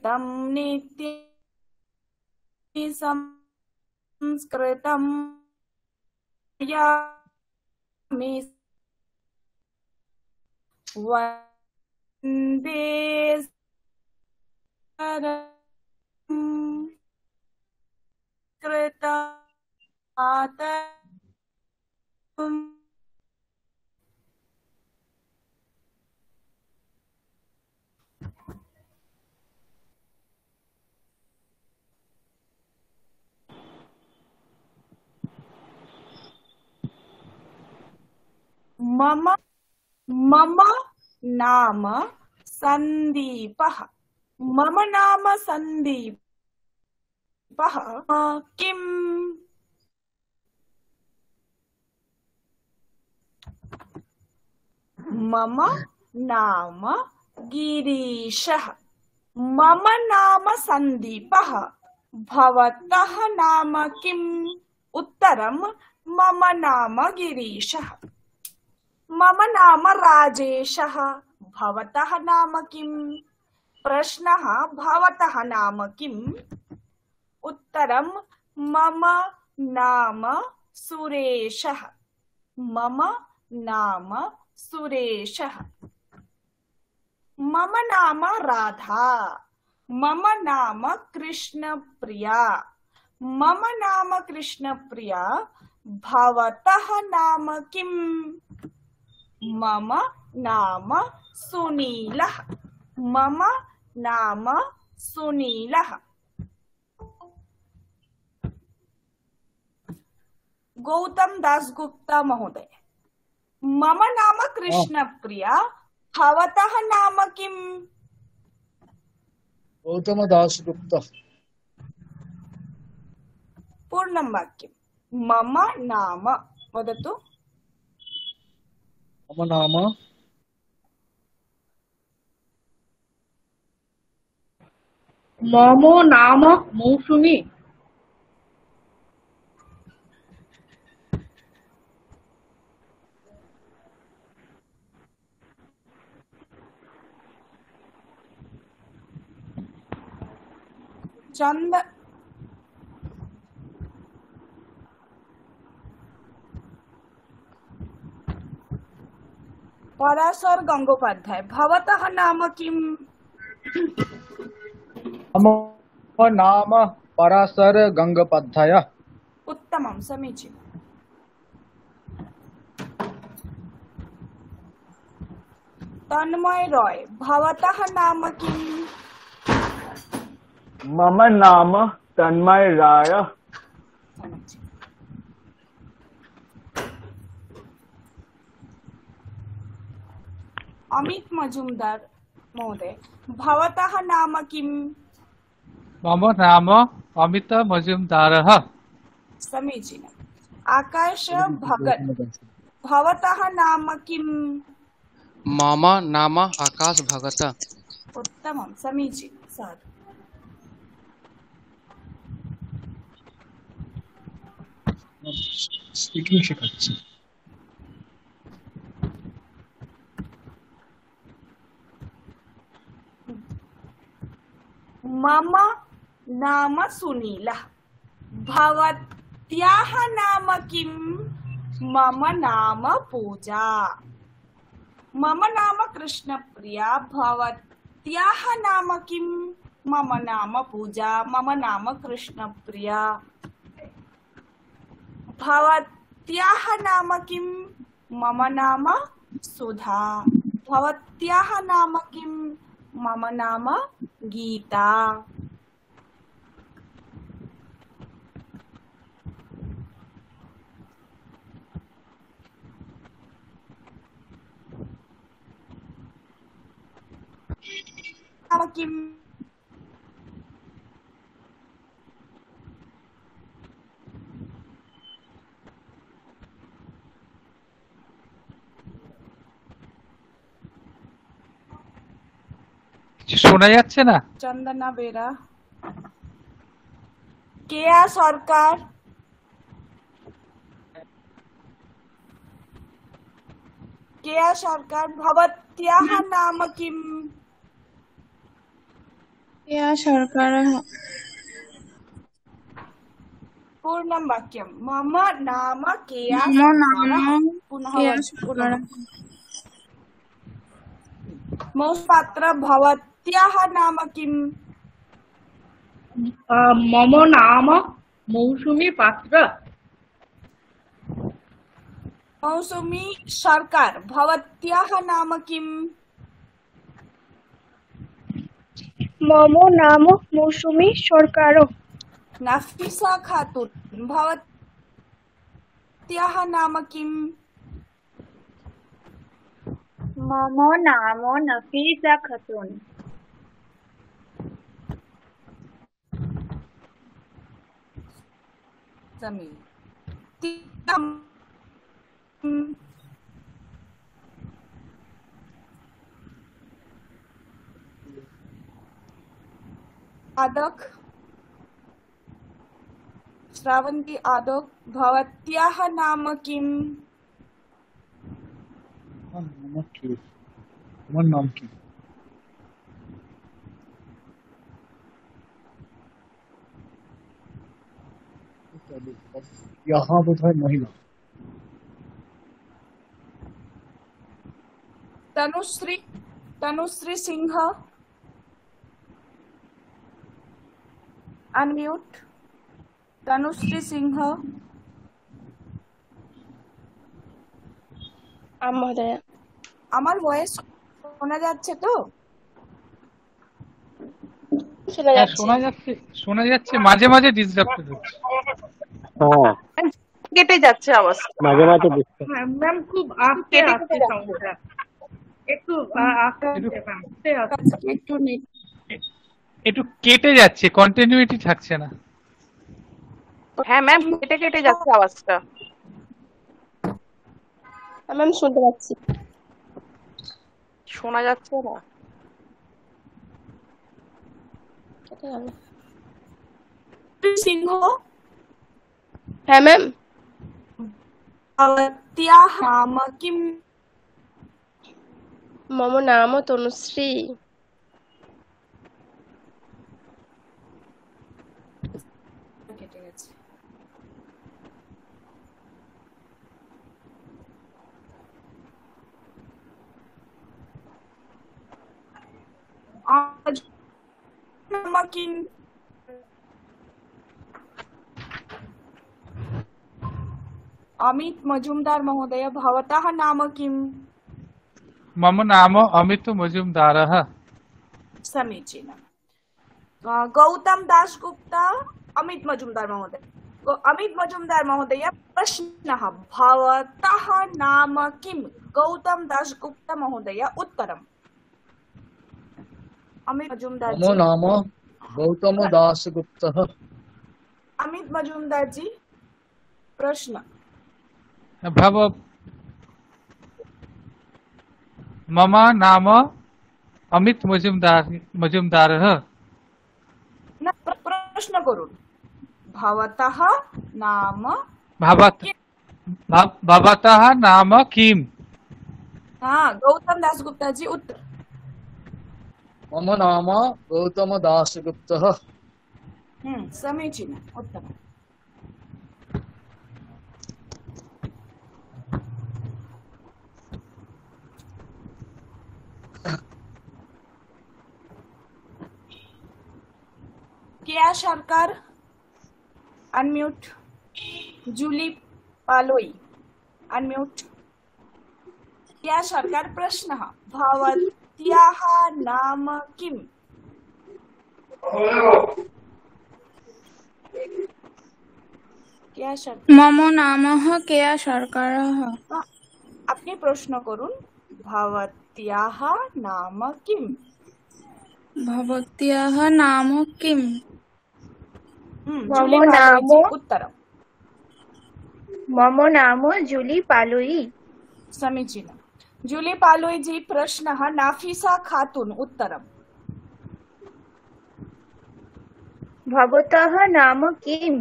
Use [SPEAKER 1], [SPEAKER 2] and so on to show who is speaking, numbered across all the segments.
[SPEAKER 1] तं नित्यं संस्कृतं यामि वन्दे सरं कृतं मम मम नाम सन्दीपः। मम नाम सन्दीपः। किम मम नाम गिरीशः। मम नाम सन्दीपः। भवतः नाम किम? उत्तरम मम नाम गिरीशः। मम नाम राजेशः। भवतः नाम किम? प्रश्नः भवतः नाम किम? उत्तरम मम नाम सुरेशः। मम नाम सुरेशः। मम नाम राधा। मम नाम कृष्णप्रिया। मम नाम कृष्णप्रिया। भवतः नाम किम? मम नाम सुनीलः। मम नाम सुनीलः। गौतम दासगुप्ता महोदय, मम नाम कृष्णप्रिया। भवतः नाम किम?
[SPEAKER 2] गौतम दासगुप्ता।
[SPEAKER 1] पूर्णं वाक्यं। मम नाम वदतु।
[SPEAKER 2] मम नाम
[SPEAKER 3] मम नाम मौसुमी।
[SPEAKER 1] चंद पराशर गंगोपाध्याय, भवतः नाम किम?
[SPEAKER 2] मम नाम पराशर गंगोपाध्याय।
[SPEAKER 1] उत्तमं, समीचीनम्। तन्मय रॉय, भवतः नाम किम?
[SPEAKER 4] मम नाम तन्मय राय।
[SPEAKER 1] अमित मजुमदार महोदय, भवतः नाम किम?
[SPEAKER 5] मम नाम अमित मजुमदारः।
[SPEAKER 1] समीचीनम्। आकाश भगत, भवतः नाम किम?
[SPEAKER 6] मम नाम आकाश भगत।
[SPEAKER 1] उत्तमं, समीचीनं। साधु।
[SPEAKER 2] स्पीकिंग शिकायत।
[SPEAKER 1] मम नाम सुनीलः। भवत्याः नाम किम? मम नाम पूजा। मम नाम कृष्णप्रिया। भवत्याः नाम किम? मम नाम पूजा। मम नाम कृष्णप्रिया। भवत्याः नाम किम? मम नाम सुधा। भवत्याः नाम किम? मम नाम गीता। नाम किम?
[SPEAKER 5] শোনা যাচ্ছে না?
[SPEAKER 1] চন্দনা বেরা। কেয়া সরকার। केया सरकार, भवत्याः नाम किम?
[SPEAKER 7] केया शर्करः
[SPEAKER 1] पूर्णं वाक्यं मम नाम केया
[SPEAKER 7] मम
[SPEAKER 1] शर्करः।
[SPEAKER 7] नाम
[SPEAKER 1] पुनः
[SPEAKER 7] केया
[SPEAKER 1] पुनः
[SPEAKER 7] शर्करः
[SPEAKER 1] पात्र भवत्याः नाम किम्?
[SPEAKER 3] मम नाम मौसुमी पात्र
[SPEAKER 1] मौसुमी सर्कार भवत्याः नाम किम्?
[SPEAKER 7] मम नाम मौसुमी सर्कार
[SPEAKER 1] नफीसा खातून भवत्याः नाम किम्?
[SPEAKER 7] मम नाम नफीसा खातून
[SPEAKER 1] समीचीनम्। आदक श्रावंती आदक भवत्याः नाम किम्?
[SPEAKER 2] नाम की तुम्हार नाम की यहाँ बोधहय महिला
[SPEAKER 1] तनुश्री सिंह अनम्यूट। तनुश्री सिंह
[SPEAKER 7] महोदय
[SPEAKER 1] আমার ভয়েস শোনা যাচ্ছে তো?
[SPEAKER 7] শোনা
[SPEAKER 5] হ্যাঁ,
[SPEAKER 7] যাচ্ছে
[SPEAKER 5] শোনা যাচ্ছে, মাঝে মাঝে ডিসটার্ব হচ্ছে।
[SPEAKER 8] হ্যাঁ
[SPEAKER 7] কেটে যাচ্ছে আওয়াজ
[SPEAKER 8] মাঝে মাঝে বুঝতে
[SPEAKER 3] ম্যাম খুব আস্তে
[SPEAKER 7] কেটে
[SPEAKER 3] আস্তে
[SPEAKER 7] কেটে
[SPEAKER 3] সাউন্ডটা একটু আস্তে ম্যাম আস্তে আস্তে
[SPEAKER 7] একটু নেট
[SPEAKER 5] একটু কেটে যাচ্ছে, কন্টিনিউইটি থাকছে না।
[SPEAKER 7] হ্যাঁ ম্যাম কেটে কেটে যাচ্ছে আওয়াজটা ম্যাম শুনতে পাচ্ছি শোনা যাচ্ছে না কেটে গেল
[SPEAKER 1] সিংহ
[SPEAKER 7] হ্যাঁ ম্যাম
[SPEAKER 1] भवत्याः नाम किम्?
[SPEAKER 7] मम नाम तनुश्री
[SPEAKER 1] কেটে গেছে। আজ নাম কিম? अमित मजुमदार महोदय भवतः नाम किम्?
[SPEAKER 5] मम नाम अमित मजुमदारः।
[SPEAKER 1] समीचीनम्। गौतम दासगुप्ता अमित मजुमदार महोदय। अमित मजुमदार महोदय प्रश्नः भवतः नाम किम्? गौतम दासगुप्ता महोदय उत्तरम्। अमित मजुमदार
[SPEAKER 2] मम नाम गौतम दासगुप्तः।
[SPEAKER 1] अमित मजुमदार जी प्रश्न
[SPEAKER 5] भव मम नाम अमित मजुमदारः।
[SPEAKER 1] न प्रश्न करुन भवतः नाम
[SPEAKER 5] भवतः नाम किम्?
[SPEAKER 1] हाँ गौतम दासगुप्ता जी उत्तर।
[SPEAKER 2] मम नाम गौतम दासगुप्तः।
[SPEAKER 1] समीचीनम् उत्तमम्। केया सरकार अनम्यूट। जूली पालोई अनम्यूट। केया सरकार प्रश्नः भवत्याः नाम किम्? केया सरकार
[SPEAKER 7] मम नामः केया शर्करः
[SPEAKER 1] আপনি প্রশ্ন করুন भवत्याः नाम किम्?
[SPEAKER 7] भवत्याः नाम किम्?
[SPEAKER 1] जूली
[SPEAKER 7] मम
[SPEAKER 1] पालोई जी
[SPEAKER 7] नाम
[SPEAKER 1] उत्तरम्।
[SPEAKER 7] मम नाम जूली पालोई
[SPEAKER 1] समीचीनम्। जूली पालोई जी प्रश्नः नाफिसा खातून उत्तरम्।
[SPEAKER 7] भवतः नाम किम्?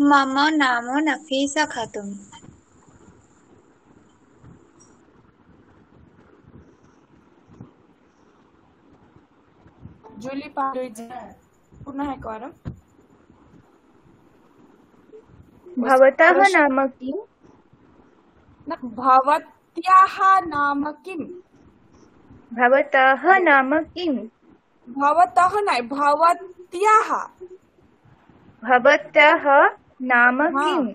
[SPEAKER 9] मम नाम नफीसा खातून।
[SPEAKER 1] जूली पालोई जी पुनः एकवारं
[SPEAKER 9] भवतः नाम किम्?
[SPEAKER 1] न भवत्याः नाम किम्?
[SPEAKER 9] भवतः नाम किम्?
[SPEAKER 1] भवतः न भवत्याः
[SPEAKER 9] भवतः नाम
[SPEAKER 1] हाँ।
[SPEAKER 9] किम्?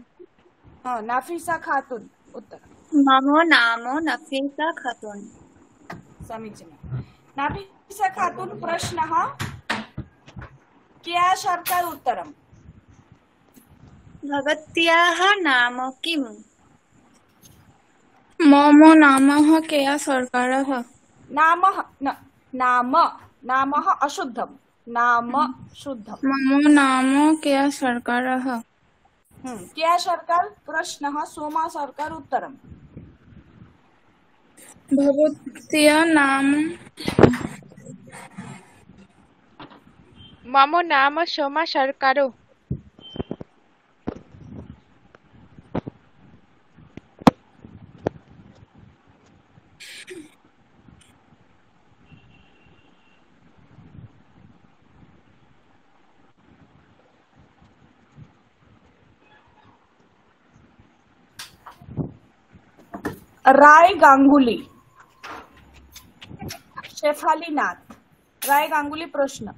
[SPEAKER 1] नाफिसा खातून उत्तर
[SPEAKER 9] मम नाम नफीसा खातून।
[SPEAKER 1] समीचीनं नाफिसा खातून प्रश्नः क्या सरकार उत्तरम्
[SPEAKER 9] भवत्याः नाम किम्?
[SPEAKER 10] मम नामः केया सर्कारः।
[SPEAKER 1] नामः नामः अशुद्धं नाम शुद्धं
[SPEAKER 10] मम नाम केया सर्कारः।
[SPEAKER 1] क्या सरकार प्रश्नः सोमा सरकार उत्तरम्
[SPEAKER 10] भवत्या नाम
[SPEAKER 7] मम नाम सोमा सर्कारो।
[SPEAKER 1] राय गांगुली शेफाली नाथ राय गांगुली प्रश्न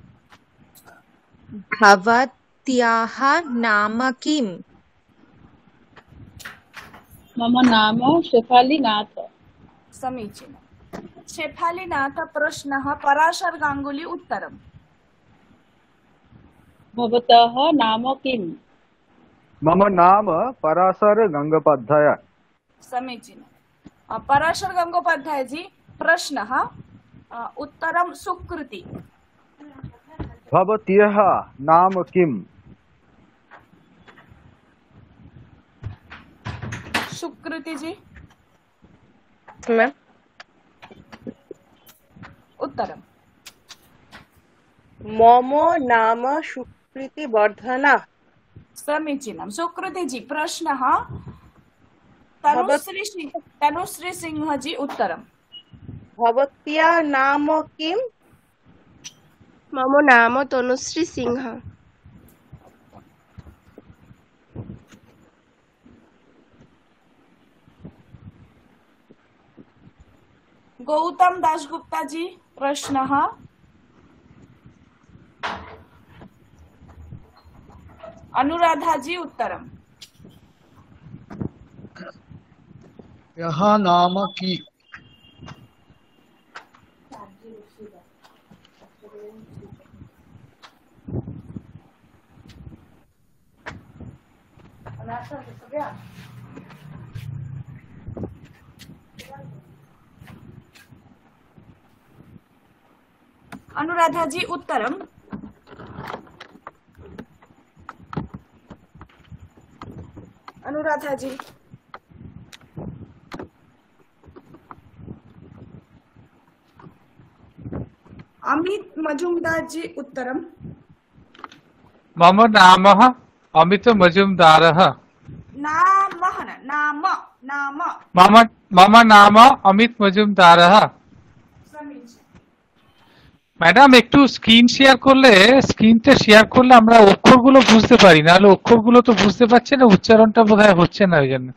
[SPEAKER 11] भवत्याः नाम किम्?
[SPEAKER 3] मम नाम शेफाली नाथ।
[SPEAKER 1] समीचीनं शेफाली नाथ प्रश्नः पराशर गांगुली उत्तरम्
[SPEAKER 3] भवतः नाम किम्?
[SPEAKER 4] मम नाम पराशर गंगोपाध्याय।
[SPEAKER 1] समीचीनं पराशर गंगोपाध्याय जी प्रश्नः उत्तरं सुकृति
[SPEAKER 4] भवत्याः नाम किम्?
[SPEAKER 1] सुकृति जी
[SPEAKER 7] मैम
[SPEAKER 1] उत्तरम्
[SPEAKER 7] मम नाम सुकृति वर्धना।
[SPEAKER 1] समीचीनं सुकृति जी प्रश्नः तनुश्री सिंह जी उत्तरम्
[SPEAKER 7] भवत्या नाम किम्? मम नाम तनुश्री सिंह।
[SPEAKER 1] गौतम दासगुप्ता जी प्रश्नः अनुराधा जी उत्तरम्
[SPEAKER 2] यह नाम की
[SPEAKER 1] अनुराधा जी उत्तरम् अनुराधा जी अमित मजुमदार जी उत्तरम्
[SPEAKER 5] मम नामः अमित मजुमदारः।
[SPEAKER 1] नामः न नाम नाम
[SPEAKER 5] मम मम नाम अमित मजुमदारः।
[SPEAKER 1] समीचीनं
[SPEAKER 5] ম্যাডাম একটু স্ক্রিন শেয়ার করলে স্ক্রিনটা শেয়ার করলে আমরা অক্ষরগুলো বুঝতে পারি নাহলে অক্ষরগুলো তো বুঝতে পারছে না উচ্চারণটা বোধহয় হচ্ছে না ওই জন্য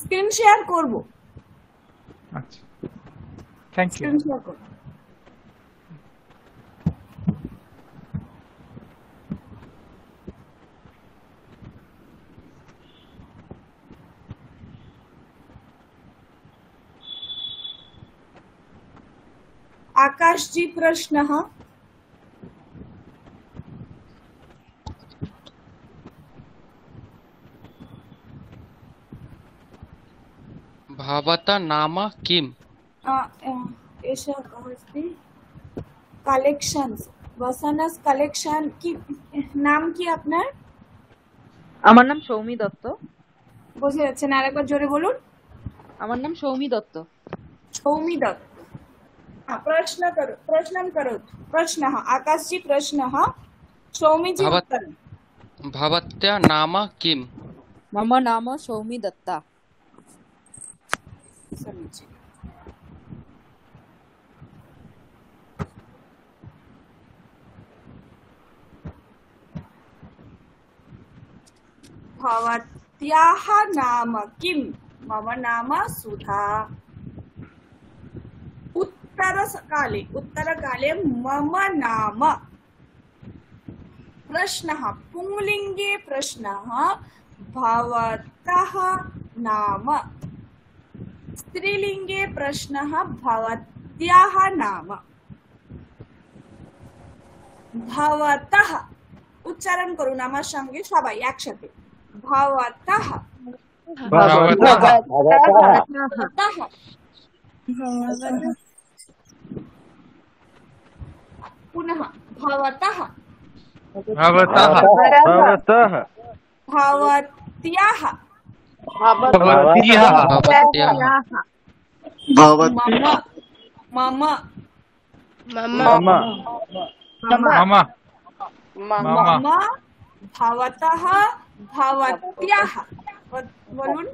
[SPEAKER 1] স্ক্রিন শেয়ার করব
[SPEAKER 5] আচ্ছা থ্যাংক ইউ
[SPEAKER 1] স্ক্রিন শেয়ার করব आकाश जी प्रश्नः
[SPEAKER 6] भवतः नाम किम्?
[SPEAKER 1] एषः कः अस्ति কালেকশনস ওয়াসানাস কালেকশন কি নাম কি আপনার?
[SPEAKER 12] আমার নাম সৌমি দত্ত।
[SPEAKER 1] বুঝে যাচ্ছে না, আরেকবার জোরে বলুন।
[SPEAKER 12] আমার নাম সৌমি দত্ত।
[SPEAKER 1] सौमी दत्त। प्रश्नं करोतु। प्रश्नः आकाशजी प्रश्नः सौमीजी उत्तरम्।
[SPEAKER 6] भवत्याः नाम किम्?
[SPEAKER 12] मम नाम सौमी दत्ता।
[SPEAKER 1] समीचीनम्। भवत्याः नाम किम्? मम नाम सुधा। उत्तरकाले मम नाम। प्रश्नः पुंलिङ्गे प्रश्नः भवतः नाम। स्त्रीलिङ्गे प्रश्नः भवत्याः नाम। भवतः उच्चारण करू नाम संगे सबाई एकसाथे भवतः पुनः भवतः
[SPEAKER 4] भवतः
[SPEAKER 1] भवत्याः मम भवतः भवत्याः बोलून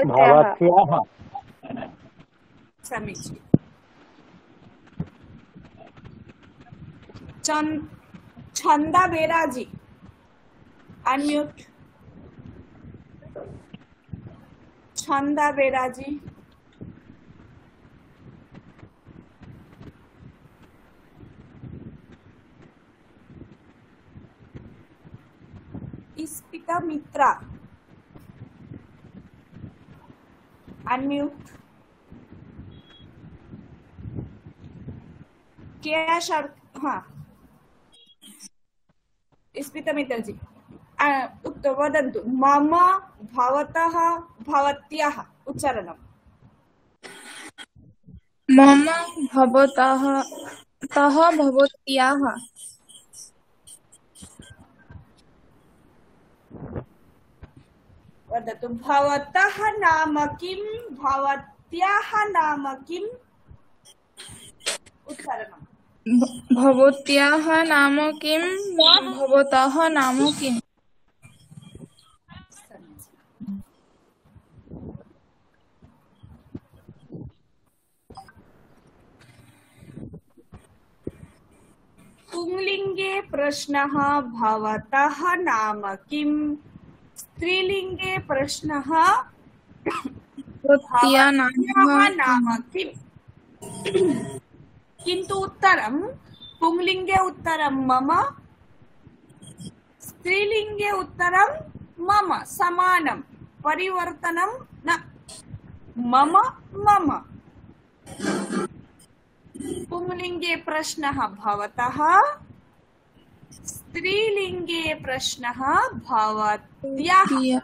[SPEAKER 5] भवत्याः
[SPEAKER 1] समीचीन। छंदा बेराजी अनम्यूट। छंदा बेराजी इस्पिता मित्रा अनम्यूट। क्या शर हाँ इस्पिता मित्रा जी उत्तर वदन्तु। मम भवतः भवत्याः उच्चारणम्।
[SPEAKER 10] मम भवतः तः भवत्याः।
[SPEAKER 1] वदतु भवतः नाम किं? भवत्याः नाम किम्? उच्चारणम्।
[SPEAKER 10] भवत्याः नाम किं? भवतः नाम किम्? पुंलिङ्गे प्रश्नः भवतः नाम किम्? स्त्रीलिङ्गे प्रश्नः भवत्याः नाम किम्? किन्तु उत्तरं पुंलिङ्गे उत्तरं मम, स्त्रीलिङ्गे उत्तरं मम समानं, परिवर्तनं न। मम मम। पुंलिङ्गे प्रश्नः भवतः, स्त्रीलिङ्गे प्रश्नः भवत्याः।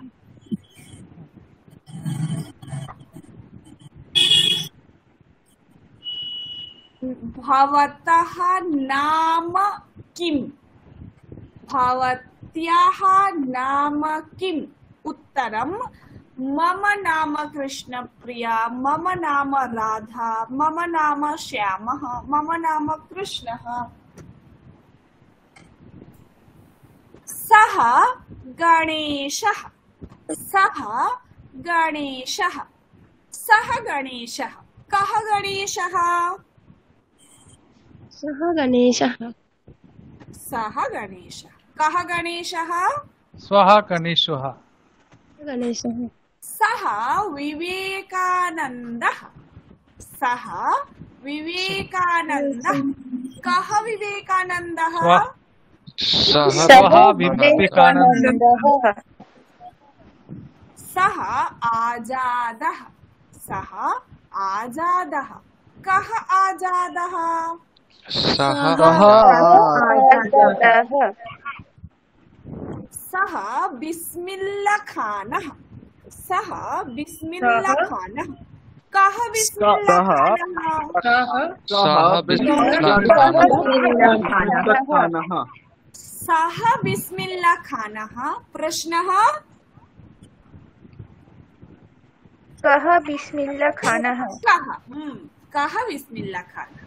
[SPEAKER 10] भवतः नाम किम्? भवत्याः नाम किम्? उत्तरं मम नाम कृष्णप्रिया, मम नाम राधा, मम नाम श्यामः, मम नाम कृष्णः। सः गणेशः। सः गणेशः। सः गणेशः। कः गणेशः?
[SPEAKER 13] सः गणेशः।
[SPEAKER 1] सः गणेशः। कः गणेशः?
[SPEAKER 5] स्वः गणेशः।
[SPEAKER 13] गणेशः।
[SPEAKER 1] सः विवेकानन्दः। सः विवेकानन्दः। कः विवेकानन्दः?
[SPEAKER 5] स्वः विवेकानन्दः।
[SPEAKER 1] सः आजादः। सः आजादः। कः आजादः?
[SPEAKER 6] सः
[SPEAKER 1] सः बिस्मिल्लाह खानः। सः बिस्मिल्लाह खानः। कः बिस्मिल्लाह खानः? सः बिस्मिल्लाह खानः। प्रश्नः
[SPEAKER 9] कः बिस्मिल्लाह खानः?
[SPEAKER 1] कः बिस्मिल्लाह खानः?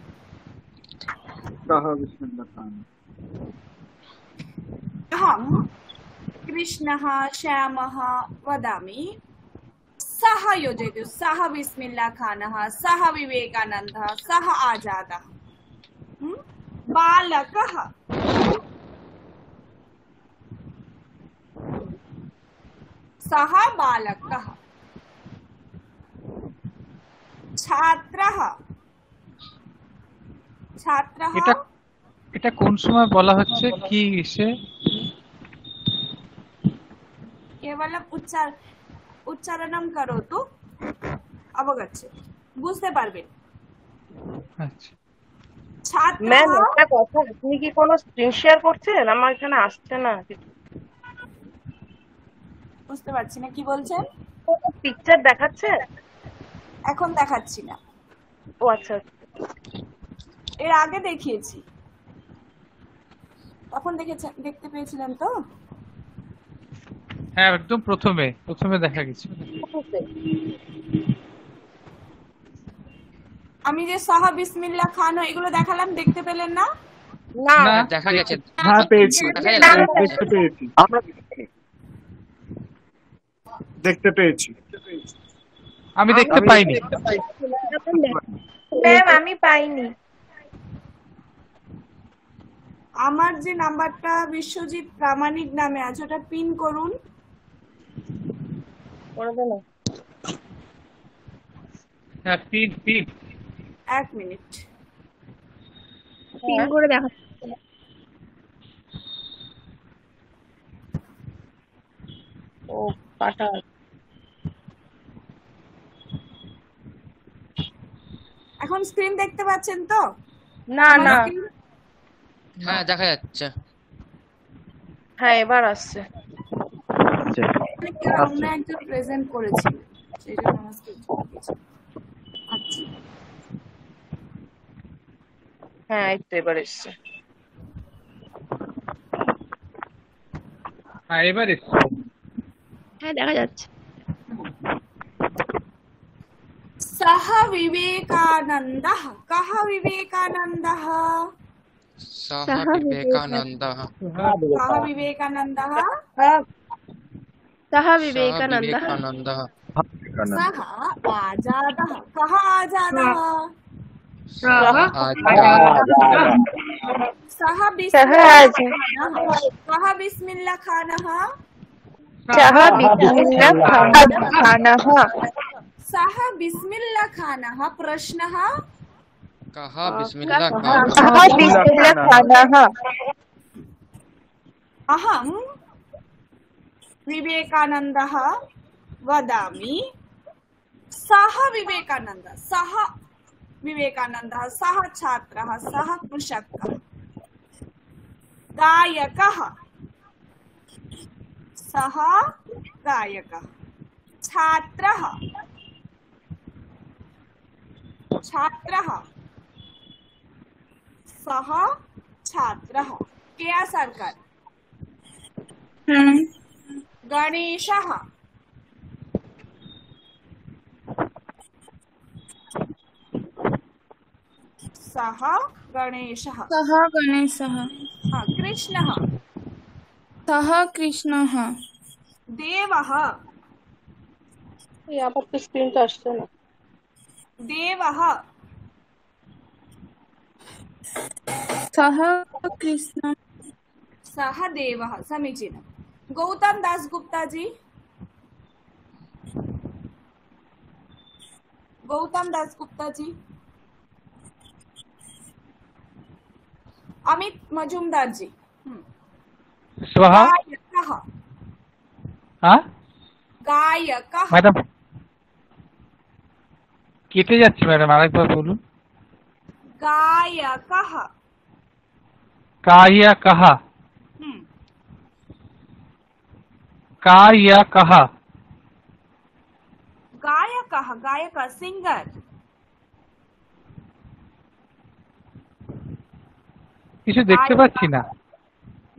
[SPEAKER 1] अहं कृष्णः श्यामः वदामि। सः योजयतु। सः बिस्मिल्लाह खानः, सः विवेकानन्दः, सः आजादः। बालकः। सः बालकः। छात्रः छात्रः
[SPEAKER 5] এটা এটা কোন সময় বলা হচ্ছে কি এসে?
[SPEAKER 1] কেবলম উচ্চারণম করোতু অবগচ্ছেন, বুঝতে পারবেন।
[SPEAKER 5] আচ্ছা
[SPEAKER 1] ছাত্র
[SPEAKER 7] ম্যাম একটা কথা, আপনি কি কোনো স্ক্রিন শেয়ার করছেন? আমার এখানে আসছে না কিছু।
[SPEAKER 1] বুঝতে পারছি না কি বলছেন।
[SPEAKER 7] পিকচার দেখাচ্ছে?
[SPEAKER 1] এখন দেখাচ্ছি না।
[SPEAKER 7] ও আচ্ছা,
[SPEAKER 1] এর আগে দেখিয়েছি, তখন দেখতে পেয়েছিলেন তো?
[SPEAKER 5] হ্যাঁ একদম প্রথমে দেখা গেছে।
[SPEAKER 1] আমি যে সাহ বিসমিল্লাহ খান এগুলো দেখালাম, দেখতে পেলেন না?
[SPEAKER 7] না
[SPEAKER 6] দেখা গেছে।
[SPEAKER 2] হ্যাঁ পেয়েছি,
[SPEAKER 6] দেখা যাচ্ছে।
[SPEAKER 2] দেখতে পেয়েছি, আমরা দেখতে পেয়েছি।
[SPEAKER 5] আমি দেখতে পাইনি।
[SPEAKER 9] ম্যাম আমি পাইনি।
[SPEAKER 1] আমার যে নাম্বারটা বিশ্বজিৎ প্রামাণিক নামে আছে ওটা পিন করুন।
[SPEAKER 5] হ্যাঁ পিন।
[SPEAKER 1] 1 মিনিট
[SPEAKER 13] পিন করে দেখা।
[SPEAKER 7] ও পাঠা।
[SPEAKER 1] এখন স্ক্রিন দেখতে পাচ্ছেন তো?
[SPEAKER 7] না না,
[SPEAKER 6] হ্যাঁ দেখা যাচ্ছে।
[SPEAKER 7] হ্যাঁ এবার আসছে।
[SPEAKER 1] অন্য একজন প্রেজেন্ট করেছিল, সেই জন্য আমার স্ক্রিন দেখিয়েছে। আচ্ছা
[SPEAKER 7] হ্যাঁ এই তো এবার এসছে।
[SPEAKER 5] হ্যাঁ এবার এসছে।
[SPEAKER 13] হ্যাঁ দেখা যাচ্ছে।
[SPEAKER 1] सः विवेकानन्दः। कः विवेकानन्दः?
[SPEAKER 6] सः विवेकानन्दः।
[SPEAKER 1] कः विवेकानन्दः?
[SPEAKER 13] सः विवेकानन्दः।
[SPEAKER 6] विवेकानन्दः।
[SPEAKER 1] सः आजादः। कः आजादः? सः बिस्मिल्लाह खानः।
[SPEAKER 9] सः बिस्मिल्लाह खानः।
[SPEAKER 1] सः बिस्मिल्लाह खानः। प्रश्नः
[SPEAKER 6] कः बिस्मिल्लाह
[SPEAKER 9] सः बिस्मिल्लाह खानः।
[SPEAKER 1] अहं विवेकानन्दः वदामि। सः विवेकानन्दः, सः विवेकानन्दः, सः छात्रः, सः कृषकः, गायकः, सः गायकः, छात्रः, छात्रः, सः छात्रः। केया सरकार। गणेशः, सः गणेशः।
[SPEAKER 10] सः गणेशः।
[SPEAKER 1] कृष्णः,
[SPEAKER 10] सः कृष्णः।
[SPEAKER 1] देवः,
[SPEAKER 7] यहाँ पर तो स्क्रीन तो আসছে না।
[SPEAKER 1] देवः,
[SPEAKER 10] सः कृष्ण।
[SPEAKER 1] सः देवः। समीचीनम्। गौतम दास गुप्ता जी। गौतम दास गुप्ता जी। अमित मजुमदार जी।
[SPEAKER 5] स्वः।
[SPEAKER 1] गायकः।
[SPEAKER 5] हाँ
[SPEAKER 1] गायकः।
[SPEAKER 5] ম্যাডাম কেটে যাচ্ছে ম্যাডাম, আরেকবার বলুন।
[SPEAKER 1] गायकः।
[SPEAKER 5] गायकः। गायकः।
[SPEAKER 1] गायकः, गायकः, सिंगर।
[SPEAKER 5] কিছু দেখতে পাচ্ছি না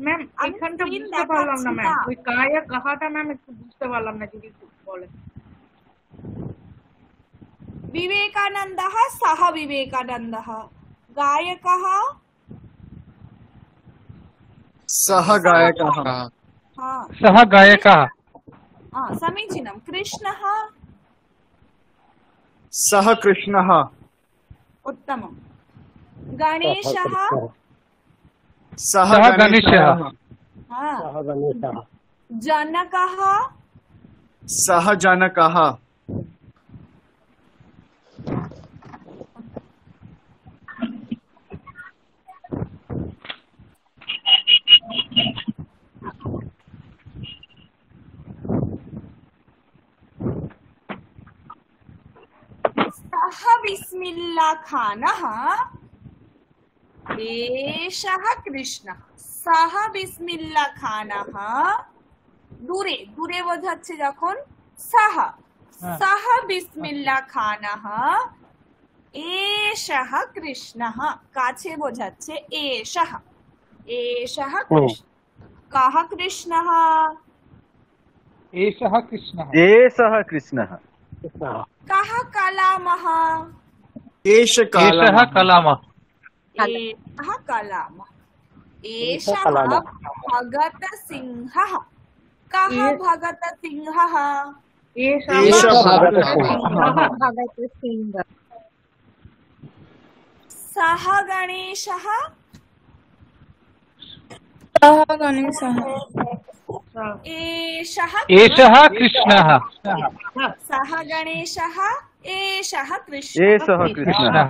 [SPEAKER 3] ম্যাম এখানটা বুঝতে পারলাম না ম্যাম, ওই কায়া কাহাটা ম্যাম একটু বুঝতে পারলাম না, যদি একটু বলেন।
[SPEAKER 1] विवेकानन्दः, सः विवेकानन्दः। गायकः,
[SPEAKER 2] सः गायकः।
[SPEAKER 1] हाँ
[SPEAKER 5] सः गायकः।
[SPEAKER 1] हाँ समीचीनं। कृष्णः,
[SPEAKER 2] सः कृष्णः।
[SPEAKER 1] उत्तमं। गणेशः,
[SPEAKER 2] सः
[SPEAKER 5] गणेशः।
[SPEAKER 1] हाँ।
[SPEAKER 8] सः गणेशः।
[SPEAKER 1] जनकः,
[SPEAKER 2] सह जनकः
[SPEAKER 1] सः बिस्मिल्ला खानः एषः कृष्णः सः बिस्मिल्ला खानः দূরে দূরে বোঝাচ্ছে যখন সহ সহ বিসমিল্লাহ খানহ এষः কৃষ্ণः কাছে বোঝাচ্ছে এষः এষः কৃষ্ণ কः কৃষ্ণः
[SPEAKER 5] एषः कृष्णः
[SPEAKER 2] एषः कृष्णः
[SPEAKER 1] कः कलामः
[SPEAKER 2] एष
[SPEAKER 5] एषः कलामः
[SPEAKER 1] एषः कलामः एषः भगत सिंहः कः भगत सिंहः सः गणेशः एषः
[SPEAKER 5] एषः कृष्णः
[SPEAKER 1] सः गणेशः एषः कृष्णः
[SPEAKER 5] कृष्णः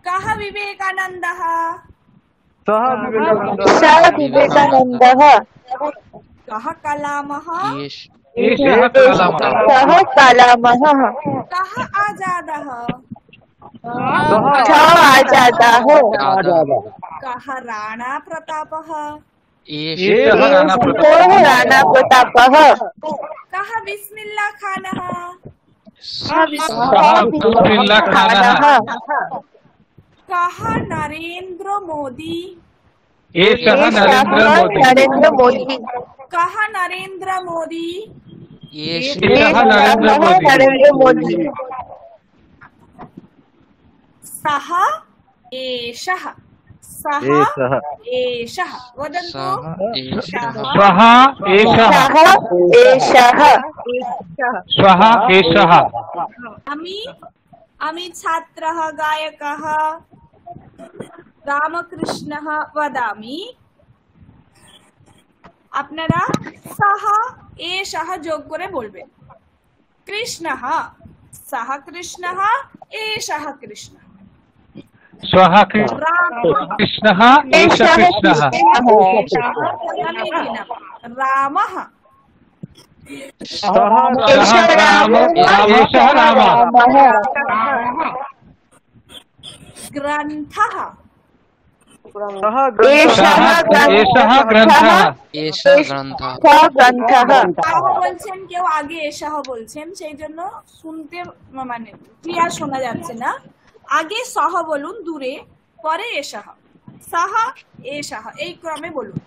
[SPEAKER 1] कः विवेकानन्दः
[SPEAKER 8] सः विवेकानन्दः
[SPEAKER 1] कः कलामः
[SPEAKER 5] एषः कलामः
[SPEAKER 9] सः कलामः
[SPEAKER 1] कः आजादः
[SPEAKER 9] सः आजादः
[SPEAKER 1] कः राणा प्रतापः
[SPEAKER 5] एषः राणा
[SPEAKER 9] सः राणा प्रतापः
[SPEAKER 1] कः बिस्मिल्ला खानः
[SPEAKER 5] सः बिस्मिल्लाह खानः
[SPEAKER 1] कः नरेंद्र मोदी
[SPEAKER 5] एषः
[SPEAKER 9] नरेंद्र मोदी
[SPEAKER 1] कः नरेंद्र मोदी
[SPEAKER 5] एषः नरेंद्र मोदी
[SPEAKER 1] सः एषः सः एषः वदन्तु
[SPEAKER 5] स्वः एषः स्वः एषः
[SPEAKER 1] আমি ছাত্রः গায়কः রামকৃষ্ণः वदामि আপনারা সহ এষः যোগ করে বলবেন কৃষ্ণः সহ কৃষ্ণः এষः কৃষ্ণः
[SPEAKER 5] स्वः कृष्णः एषः कृष्णः
[SPEAKER 1] रामः
[SPEAKER 5] एषः रामः
[SPEAKER 1] ग्रन्थः
[SPEAKER 5] एषः ग्रन्थः
[SPEAKER 1] বলছেন কেউ আগে এষः বলছেন সেই জন্য শুনতে মানে ক্লিয়ার শোনা যাচ্ছে না আগে সহ বলুন দূরে পরে এষः সহ এষः এই ক্রমে বলুন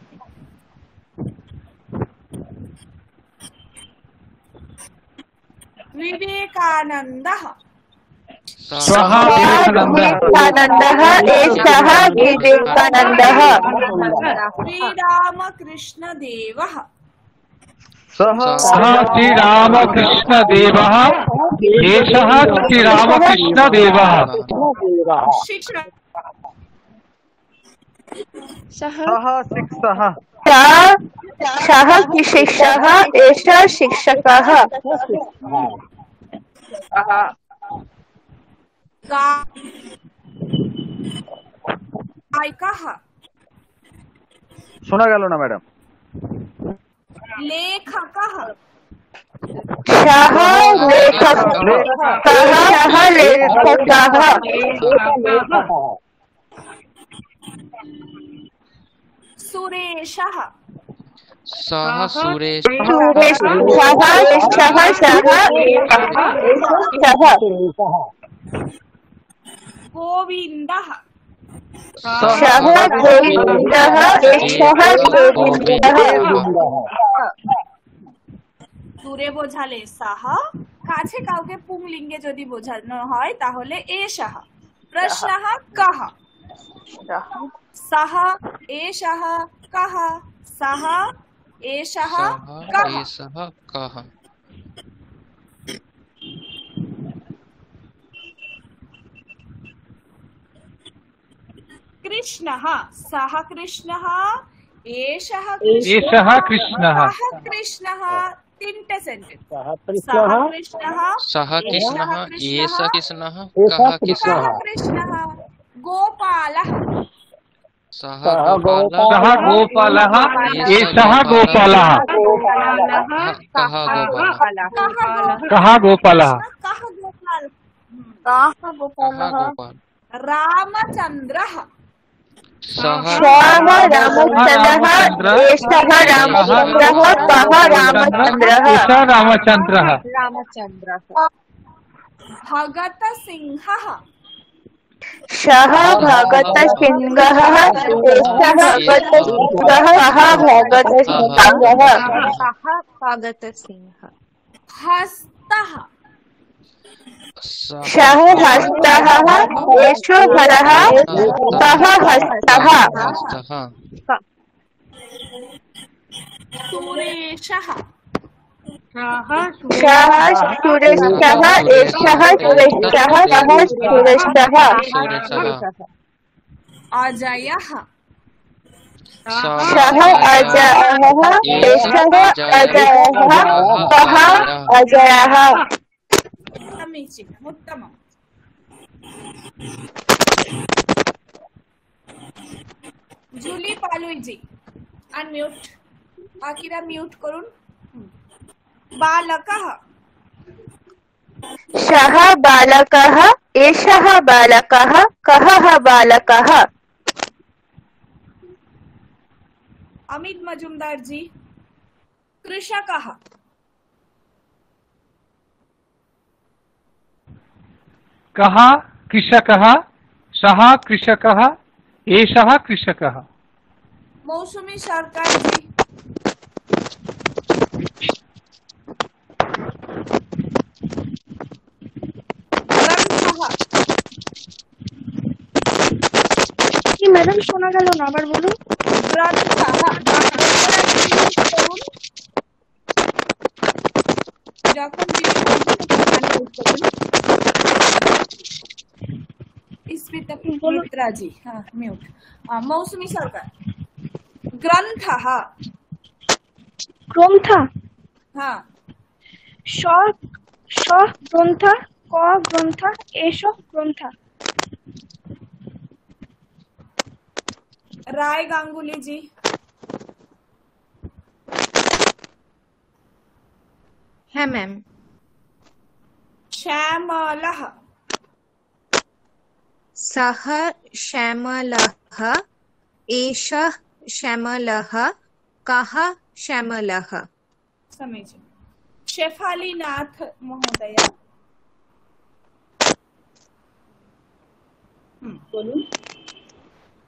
[SPEAKER 1] विवेकानन्दः
[SPEAKER 5] स्वः
[SPEAKER 9] विवेकानन्दः एषः विवेकानन्दः
[SPEAKER 1] श्रीरामकृष्णदेवः
[SPEAKER 5] सः श्रीरामकृष्णदेवः एषः श्रीरामकृष्णदेवः
[SPEAKER 1] शिक्षक
[SPEAKER 9] सः शिक्षकः एषः शिक्षकः
[SPEAKER 1] गायकः
[SPEAKER 2] শোনা গেল না ম্যাডাম
[SPEAKER 1] लेखकः
[SPEAKER 9] सः लेखकः
[SPEAKER 1] सुरेशः
[SPEAKER 6] सः सुरेशः
[SPEAKER 1] गोविन्दः দূরে বোঝালে সাহ কাছে কাউকে পুংলিঙ্গে যদি বোঝানো হয় তাহলে এষः প্রশ্নः কः सः एषः कः सः एषः
[SPEAKER 6] कः
[SPEAKER 1] कृष्णः सः कृष्णः एषः
[SPEAKER 5] कृष्णः
[SPEAKER 1] कृष्णः तीनटे सेंटेंस
[SPEAKER 8] सः
[SPEAKER 1] सः
[SPEAKER 8] कृष्णः
[SPEAKER 1] कृष्णः
[SPEAKER 6] सः कृष्णः एष कृष्णः
[SPEAKER 8] एषः
[SPEAKER 6] कः
[SPEAKER 8] कृष्णः
[SPEAKER 1] सः कृष्णः गोपालः
[SPEAKER 6] सः
[SPEAKER 8] सः
[SPEAKER 6] गोपालः
[SPEAKER 5] सः गोपालः एषः गोपालः
[SPEAKER 6] कः गोपालः
[SPEAKER 5] कः गोपालः
[SPEAKER 1] कः गोपाल
[SPEAKER 9] कः
[SPEAKER 6] कः
[SPEAKER 9] गोपालः
[SPEAKER 6] गोपालः
[SPEAKER 1] रामचन्द्रः
[SPEAKER 6] सः
[SPEAKER 9] सः रामचन्द्रः एषः रामचन्द्रः कः रामचन्द्रः
[SPEAKER 5] एषः रामचन्द्रः
[SPEAKER 11] रामचन्द्रः
[SPEAKER 1] भगतसिंहः
[SPEAKER 9] सः भगतसिंहः एषः भगतसिंहः कः भगतसिंहः
[SPEAKER 11] कः भगतसिंहः
[SPEAKER 1] हस्तः
[SPEAKER 9] सः हस्तः एषो हरः कः हस्तः
[SPEAKER 6] हस्तः
[SPEAKER 1] सुरेशः
[SPEAKER 3] सः
[SPEAKER 9] सः सुरेशः एषः सुरेशः कः सुरेशः
[SPEAKER 6] सुरेशः
[SPEAKER 1] अजयः
[SPEAKER 9] सः अजयः एषः अजयः कः अजयः
[SPEAKER 1] समीचीनम् उत्तमम् জুলি পালুইজি আনমিউট বাকিরা মিউট করুন বালকः
[SPEAKER 9] सः बालकः एषः बालकः कः बालकः
[SPEAKER 1] अमित मजुमदार जी कृषकः
[SPEAKER 5] कः कृषकः सः कृषकः एषः कृषकः
[SPEAKER 1] मौसुमी सरकार जी
[SPEAKER 13] ম্যাডাম শোনা গেল না, আবার বলুন।
[SPEAKER 1] যখন मित्रा जी हाँ म्यूट मौसुमी सरकार ग्रंथः
[SPEAKER 13] গ্রন্থ
[SPEAKER 1] हाँ
[SPEAKER 13] স গ্রন্থ ক গ্রন্থ এষ গ্রন্থ
[SPEAKER 1] राय गांगुली जी
[SPEAKER 11] है मैम
[SPEAKER 1] श्यामलः
[SPEAKER 11] सः श्यामलः एषः श्यामलः कः श्यामलः
[SPEAKER 1] समीचीन शेफाली नाथ महोदय बोलूं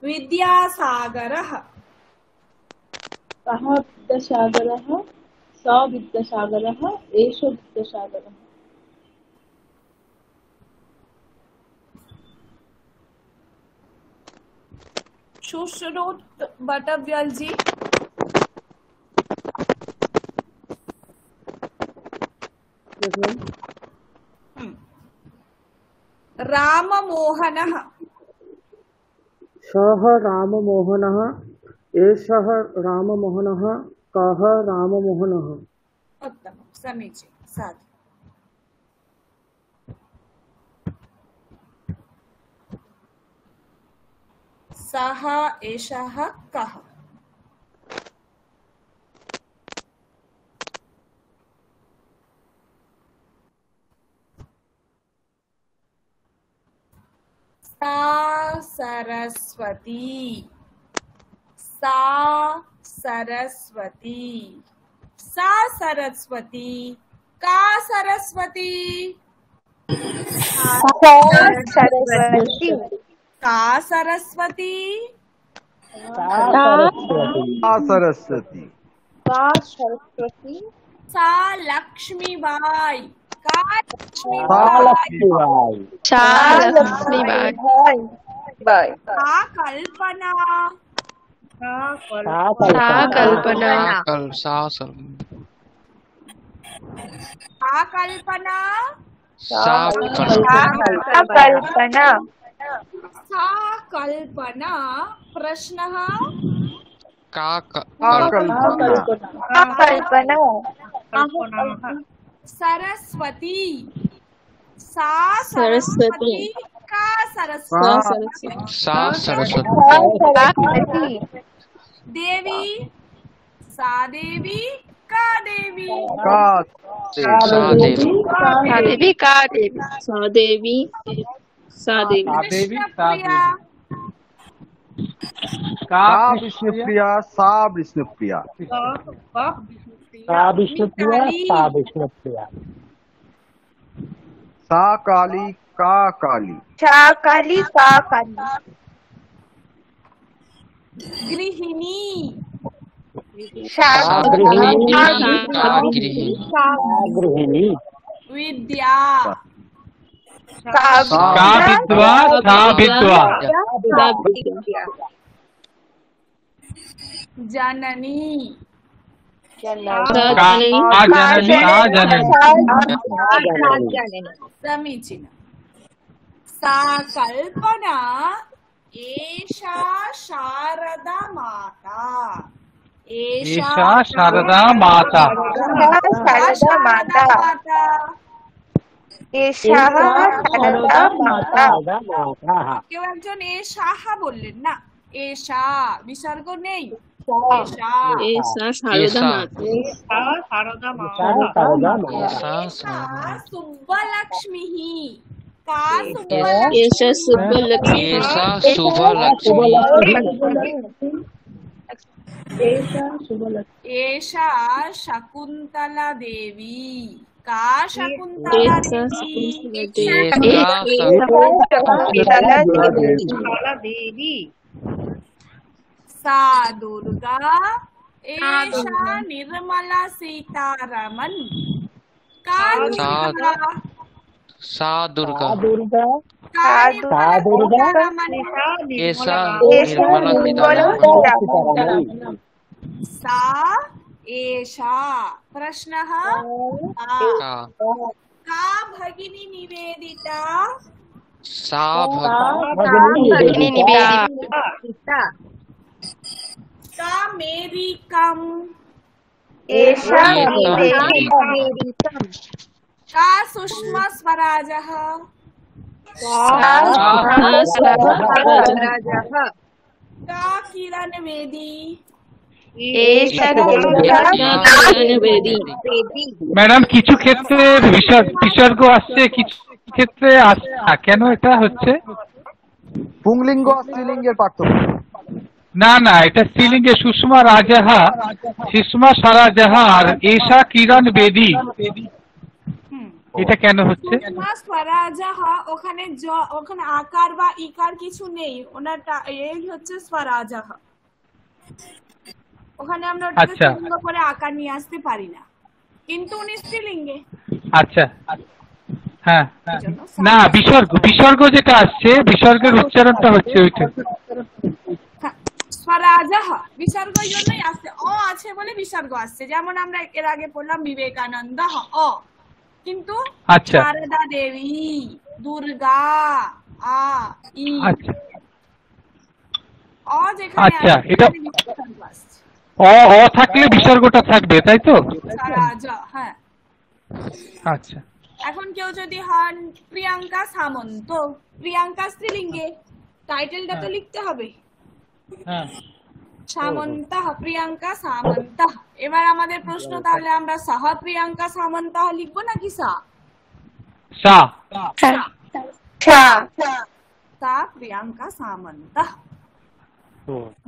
[SPEAKER 1] विद्यासागरः
[SPEAKER 12] कः विद्यासागरः स विद्यासागरः एष विद्यासागरः
[SPEAKER 1] सुश्रुत बटव्यल जी राममोहनः
[SPEAKER 14] सः राममोहनः एषः राममोहनः कः राममोहनः
[SPEAKER 1] उत्तमं समीचीनं साधु सः एषः कः सा सरस्वती सा सरस्वती सा सरस्वती का सरस्वती
[SPEAKER 9] सरस्वती
[SPEAKER 1] का सरस्वती
[SPEAKER 2] सरस्वती
[SPEAKER 9] का सरस्वती
[SPEAKER 1] सा लक्ष्मीबाई का
[SPEAKER 8] लक्ष्मीबाई
[SPEAKER 9] बाई
[SPEAKER 1] का कल्पना
[SPEAKER 6] कल्पना
[SPEAKER 1] का कल्पना
[SPEAKER 9] कल्पना
[SPEAKER 1] सा कल्पना प्रश्नः
[SPEAKER 6] का
[SPEAKER 9] कल्पना
[SPEAKER 3] कल्पनाः
[SPEAKER 1] सरस्वती सा
[SPEAKER 12] सरस्वती
[SPEAKER 1] का सरस्वती
[SPEAKER 6] सा सरस्वती
[SPEAKER 1] देवी सा देवी का देवी
[SPEAKER 6] सा देवी
[SPEAKER 12] सादेवी सादेवी
[SPEAKER 1] कृष्णप्रिया
[SPEAKER 2] का विष्णुप्रिया सा विष्णुप्रिया
[SPEAKER 3] सा विष्णुप्रिया
[SPEAKER 2] सा विष्णुप्रिया
[SPEAKER 1] काली
[SPEAKER 2] सा काली का काली
[SPEAKER 9] चा काली का काली
[SPEAKER 1] गृहिणी
[SPEAKER 9] शा
[SPEAKER 2] गृहिणी
[SPEAKER 1] विद्या
[SPEAKER 5] का विद्वा था विद्वा
[SPEAKER 1] जननी समीचीन सा कल्पना एषा शारदा माता
[SPEAKER 5] एषा शारदा माता
[SPEAKER 1] কেউ একজন এ সাহা বললেন না এষা বিসর্গ নেই
[SPEAKER 3] शारदा माता
[SPEAKER 1] सुब्बलक्ष्मी का
[SPEAKER 6] सुब्बलक्ष्मी
[SPEAKER 1] एषा शकुन्तला देवी का शकुन्तला
[SPEAKER 3] देवी
[SPEAKER 1] सा दुर्गा एषा निर्मला सीतारमन का
[SPEAKER 6] सा दुर्गा
[SPEAKER 1] एषा सा एषा प्रश्नः का भगिनी निवेदिता
[SPEAKER 6] सा
[SPEAKER 1] भगिनी निवेदिता का मेरी कम
[SPEAKER 9] एषा
[SPEAKER 1] का सुषमा स्वराजः का किरण बेदी
[SPEAKER 5] ম্যাডাম কিছু ক্ষেত্রে বিসর্গ আসছে কিছু ক্ষেত্রে আসছে না কেন এটা হচ্ছে
[SPEAKER 2] পুংলিঙ্গ স্ত্রীলিঙ্গের পার্থক্য
[SPEAKER 5] না না এটা স্ত্রীলিঙ্গে সুষমা রাজাহা সুষমা সারাজাহা আর এষা কিরণ বেদি এটা কেন হচ্ছে
[SPEAKER 1] স্বরাজাহা ওখানে ওখানে আকার বা ইকার কিছু নেই ওনাটা এই হচ্ছে স্বরাজাহা ওখানে আমরা ওটাকে স্ত্রীলিঙ্গ করে আকার নিয়ে আসতে পারি না কিন্তু উনি স্ত্রীলিঙ্গে
[SPEAKER 5] আচ্ছা হ্যাঁ না বিসর্গ যেটা আসছে বিসর্গের উচ্চারণটা হচ্ছে ওইটা
[SPEAKER 1] স্বরাজাহা বিসর্গ জন্যই আসছে অ আছে বলে বিসর্গ আসছে যেমন আমরা এর আগে পড়লাম বিবেকানন্দ অ কিন্তু শারদা দেবী দুর্গা আ ই অ যেখানে
[SPEAKER 5] আচ্ছা এটা অ থাকলে বিসর্গটা থাকবে তাই তো
[SPEAKER 1] হ্যাঁ
[SPEAKER 5] আচ্ছা
[SPEAKER 1] এখন কেউ যদি হন প্রিয়াঙ্কা সামন্ত প্রিয়াঙ্কা স্ত্রীলিঙ্গে টাইটেলটা তো লিখতে হবে সামন্ত প্রিয়াঙ্কা সামন্ত এবার আমাদের প্রশ্ন তাহলে আমরা সহ প্রিয়াঙ্কা সামন্ত লিখবো নাকি সা প্রিয়াঙ্কা সামন্ত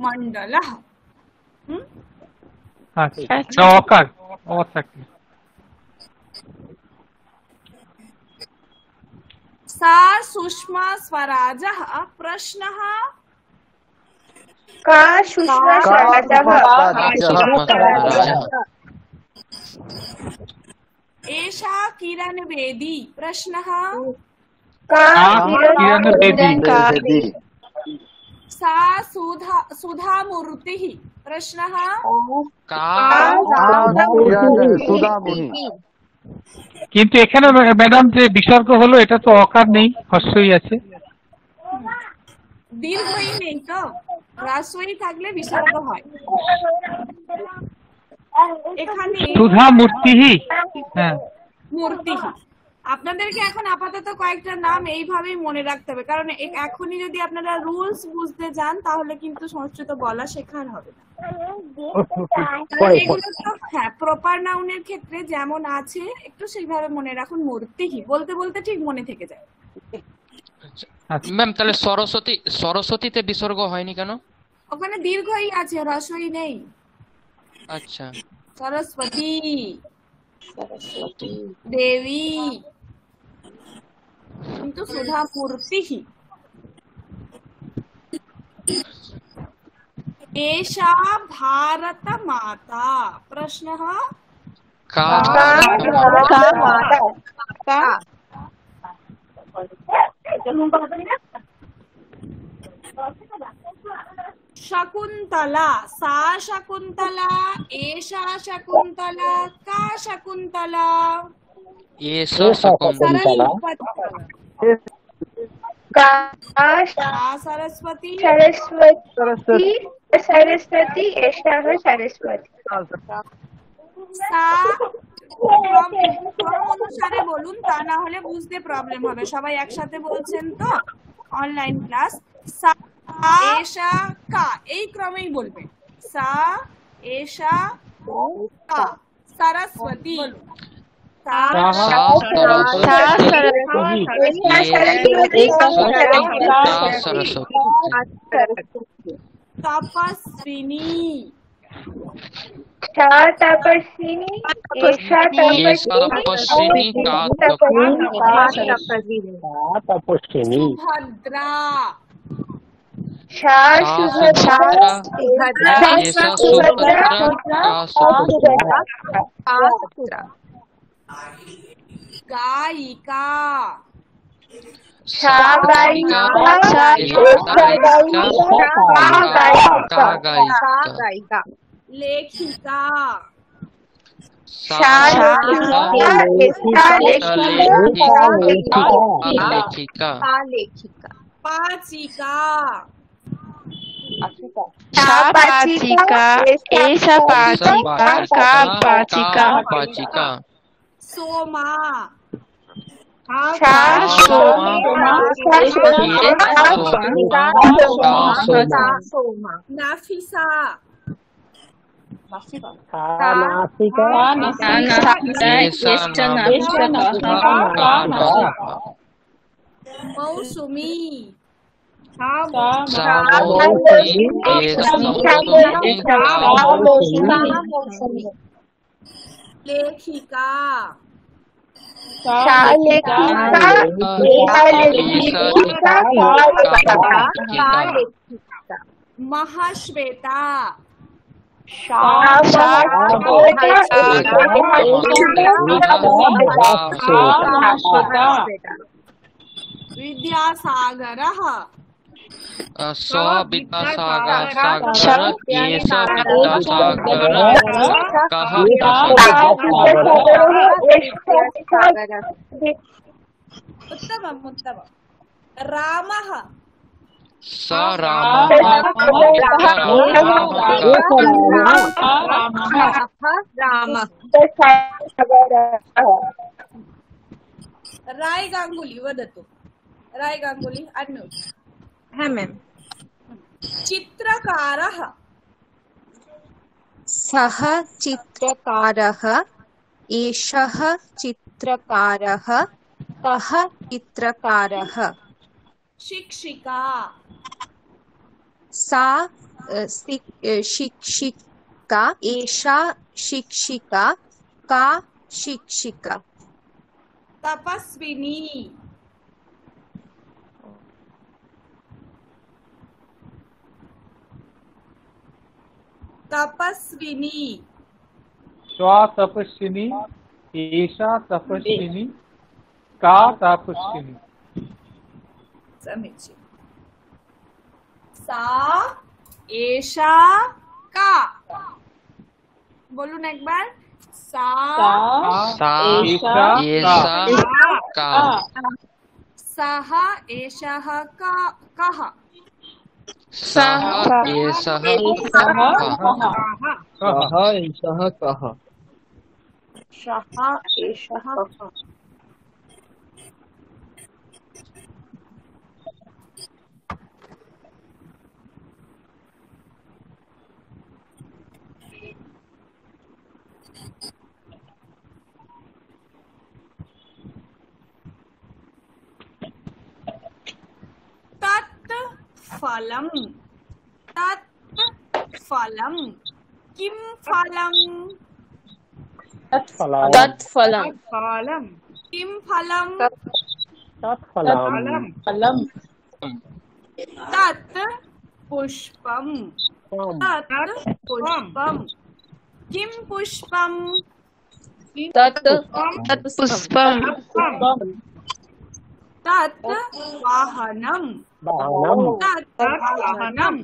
[SPEAKER 1] মন্ডল
[SPEAKER 5] আচ্ছা অকার অ থাকলে
[SPEAKER 1] सा सुषमा स्वराजः प्रश्नः
[SPEAKER 9] का सुषमा स्वराजः
[SPEAKER 1] एषा किरण बेदी प्रश्नः
[SPEAKER 9] का किरण बेदी
[SPEAKER 1] सा सुधा मूर्तिः प्रश्नः
[SPEAKER 6] का
[SPEAKER 5] কিন্তু এখানে ম্যাডাম যে বিসর্গ হলো এটা তো অকার নেই হ্রস্বই আছে
[SPEAKER 1] দীর্ঘই নেই তো হ্রস্বই থাকলে বিসর্গ হয় এখানে
[SPEAKER 5] সুধা মূর্তি। হ্যাঁ,
[SPEAKER 1] মূর্তি। আপনাদেরকে এখন আপাতত কয়েকটা নাম এইভাবেই মনে রাখতে হবে, কারণ এখনই যদি আপনারা রুলস বুঝতে যান তাহলে কিন্তু সংস্কৃত বলা শেখার হবে না। এগুলো তো হ্যাঁ প্রপার নাউনের ক্ষেত্রে যেমন আছে একটু সেইভাবে মনে রাখুন। মূর্তি বলতে বলতে ঠিক মনে থেকে যায়।
[SPEAKER 6] ম্যাম তাহলে সরস্বতীতে বিসর্গ হয়নি কেন?
[SPEAKER 1] ওখানে দীর্ঘই আছে, রস্বই নেই।
[SPEAKER 6] আচ্ছা,
[SPEAKER 1] সরস্বতী দেবী, কিন্তু সুধা মূর্তি। एषा भारत माता। प्रश्नः
[SPEAKER 6] का
[SPEAKER 1] शकुन्तला। सा शकुन्तला, एषा शकुन्तला, का शकुन्तला।
[SPEAKER 6] एषा शकुन्तला,
[SPEAKER 1] सरस्वती,
[SPEAKER 9] सरस्वती, एषा सरस्वती।
[SPEAKER 1] অনুসারে বলুন, তা না হলে বুঝতে প্রবলেম হবে। সবাই একসাথে বলছেন তো অনলাইন ক্লাস। সা এষা কা, এই ক্রমেই বলবে। সা এষা কা সরস্বতী। तपस्विनी।
[SPEAKER 9] तपस्विनी, एषा
[SPEAKER 6] तपस्विनी,
[SPEAKER 2] तपस्विनी।
[SPEAKER 1] सुभद्रा। गायिका। लेखिका। पाचिका।
[SPEAKER 6] पाचिका।
[SPEAKER 1] सोमा। नाफिसा। मौसुमी। लेखिका। महाश्वेता। विद्यासागरः।
[SPEAKER 6] विद्यासागर, एषा विद्यासागर, कः
[SPEAKER 1] उत्तमम् उत्तमम्। रामः।
[SPEAKER 6] स रामः,
[SPEAKER 1] राय गांगुली वदतु। राय गांगुली अन्म्यूट।
[SPEAKER 11] हाँ मैम।
[SPEAKER 1] चित्रकारः।
[SPEAKER 11] सः चित्रकारः, एषः चित्रकारः, कः चित्रकारः।
[SPEAKER 1] शिक्षिका।
[SPEAKER 11] सा शिक्षिका, एषा शिक्षिका, का शिक्षिका।
[SPEAKER 1] तपस्विनी। तपस्विनी।
[SPEAKER 5] स्वा तपस्विनी, एषा तपस्विनी, का तपस्विनी।
[SPEAKER 1] समीचीन। सा एषा का। बोलून एक बार। सा
[SPEAKER 6] एषा का।
[SPEAKER 1] सः एषः का कः।
[SPEAKER 6] सः एषः कः
[SPEAKER 2] कः एषः कः
[SPEAKER 7] सः एषः कः
[SPEAKER 1] तत् फलम, तत् फलम, किम फलम,
[SPEAKER 12] तत्फलम्
[SPEAKER 3] फलम
[SPEAKER 1] किम फलम,
[SPEAKER 12] तत्फलम्
[SPEAKER 1] तत् पुष्पम, तत् पुष्पम, किम पुष्पम,
[SPEAKER 12] पुष्पम्
[SPEAKER 1] तत् वाहनम, तत् वाहनम,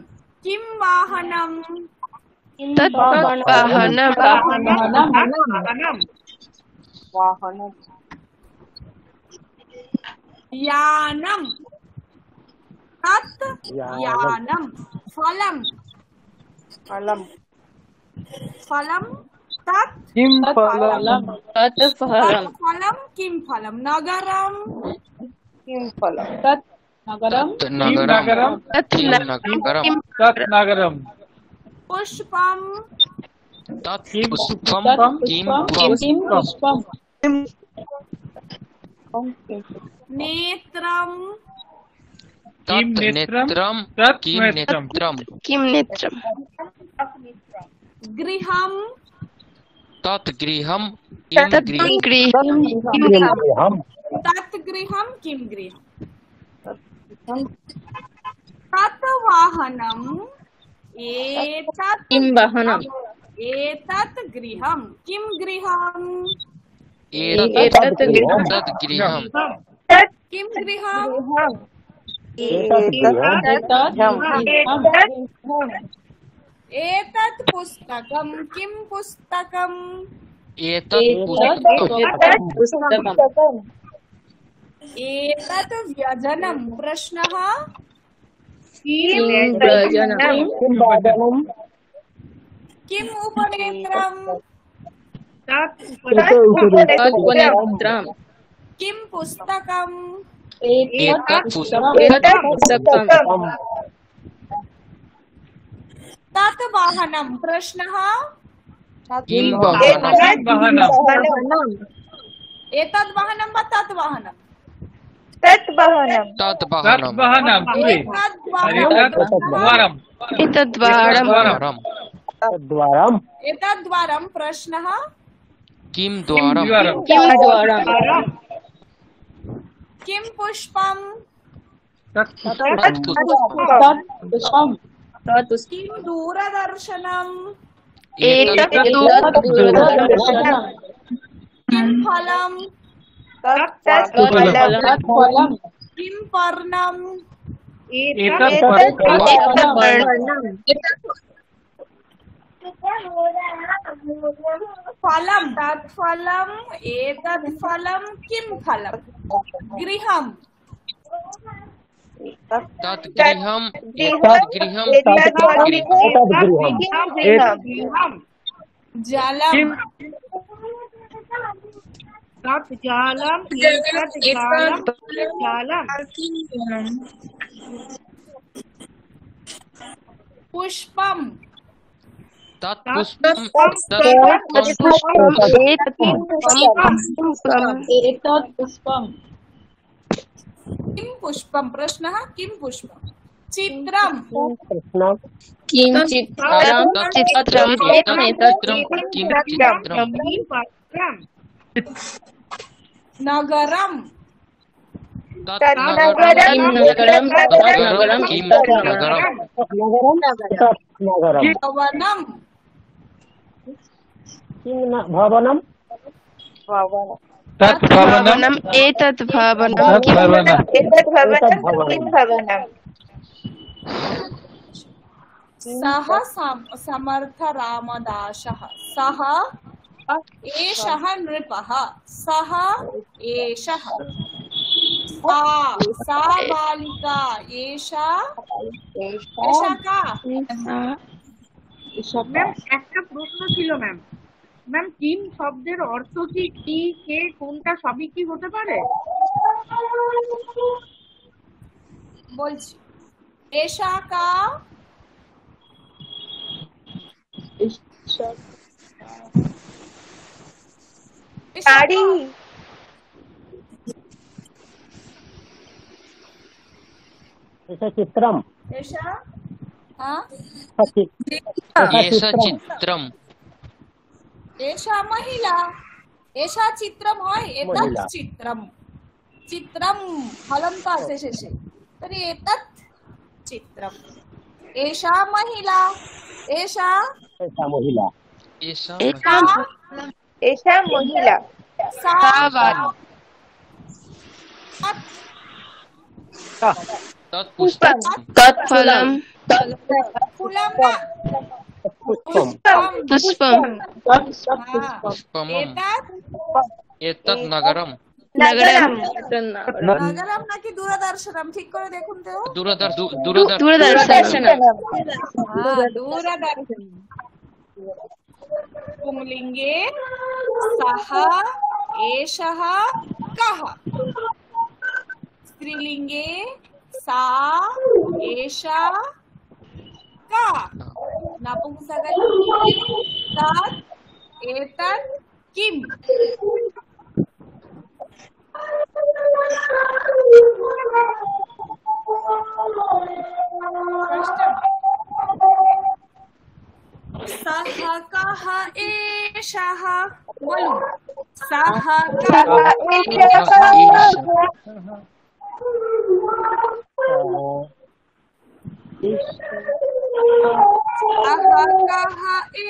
[SPEAKER 1] किम वाहनम,
[SPEAKER 3] वाहनम
[SPEAKER 1] यानम, तत् यानम, फलम,
[SPEAKER 7] फलम
[SPEAKER 1] फलम, तत्
[SPEAKER 2] किं फलम्
[SPEAKER 1] फलम, किम फलम, नगरम,
[SPEAKER 7] किं फलम्
[SPEAKER 12] तत्
[SPEAKER 6] नगरम
[SPEAKER 2] तत् नगरम
[SPEAKER 1] पुष्पम,
[SPEAKER 6] तत् पुष्पम किं पुष्पम
[SPEAKER 1] नेत्रम,
[SPEAKER 6] तत् नेत्रम किं नेत्रम
[SPEAKER 12] किं नेत्रम्
[SPEAKER 1] गृहम,
[SPEAKER 6] तत् गृहं किं गृहं
[SPEAKER 1] तत् गृहम, किम गृहम, तत् वाहनम, एतत्
[SPEAKER 12] किं वाहनम्
[SPEAKER 1] एतत् गृहम, किम गृहम,
[SPEAKER 6] एतत् गृहं
[SPEAKER 1] किम गृहम, एतत् पुस्तकम, किम पुस्तकम,
[SPEAKER 6] एतत् पुस्तकं
[SPEAKER 1] एतत् व्यजनम, प्रश्नः किम उपनेत्रम, किम पुस्तकम,
[SPEAKER 6] एतत् पुस्तकं
[SPEAKER 1] तत् वाहनम, प्रश्नः
[SPEAKER 6] किं वाहनं
[SPEAKER 1] एतत् वाहनम वा तत् वाहनम,
[SPEAKER 7] तत् वाहनम
[SPEAKER 6] तत् वाहनं
[SPEAKER 1] एतत्
[SPEAKER 12] द्वारम्
[SPEAKER 1] एतत् द्वारम, प्रश्नः
[SPEAKER 6] किं द्वारं
[SPEAKER 1] किम पुष्पम, किम दूरदर्शनम, किम फलम, किम पर्णम, फलम, तत् फलम, एतत् फलम, किम फलम, गृहम,
[SPEAKER 6] तत् गृहं एतत् गृहं
[SPEAKER 1] जलम,
[SPEAKER 3] तत् जालम एतत् जालम
[SPEAKER 1] पुष्पम,
[SPEAKER 6] तत् पुष्पं
[SPEAKER 12] एतत् पुष्पम्
[SPEAKER 1] किम पुष्पम, प्रश्नः किम पुष्पम, चित्रम,
[SPEAKER 12] किं चित्रम्
[SPEAKER 1] नगरम,
[SPEAKER 6] तत् नगरं किं नगरं
[SPEAKER 1] भवनम,
[SPEAKER 5] तत् भवनम्
[SPEAKER 12] एतत् भवनं
[SPEAKER 7] किं भवनम्
[SPEAKER 1] सः समर्थ रामदासः, सः एषः नृपः, सः एषः सा बालिका एषा एषा का
[SPEAKER 3] ম্যাম একটা প্রশ্ন ছিল ম্যাম। ম্যাম কিম শব্দের অর্থ কি কি কে কোনটা সবই কি হতে পারে?
[SPEAKER 1] বলছি এষা কা
[SPEAKER 7] বাড়ি
[SPEAKER 6] एषा चित्रम्
[SPEAKER 1] एषा हाँ
[SPEAKER 6] एषा चित्रम्
[SPEAKER 1] एषा महिला एषा चित्रम হয় এতৎ
[SPEAKER 6] महिला।
[SPEAKER 1] চিত্রম চিত্রম হলন্ত আছে শেষে তরি এতৎ চিত্রম एषा महिला एषा
[SPEAKER 6] एषा महिला
[SPEAKER 7] এষা মহিলা
[SPEAKER 1] सा
[SPEAKER 6] तत्
[SPEAKER 12] पुष्पम्
[SPEAKER 6] पुष्पम्
[SPEAKER 1] फुलं ना
[SPEAKER 12] पुष्पम्
[SPEAKER 6] पुष्पम्
[SPEAKER 1] एतत्
[SPEAKER 6] एतत् नगरम्
[SPEAKER 12] नगरम्
[SPEAKER 1] নগরম নাকি দূরদর্শনম ঠিক করে দেখুন তো
[SPEAKER 12] दूरदर्शनम्
[SPEAKER 1] দূরদর্শন पुंलिंगे सः एषः कः स्त्रीलिंगे सा एषा का नपुंसकलिंगे तत् एतत् किम् सः कः एषः बोलो सः कः कः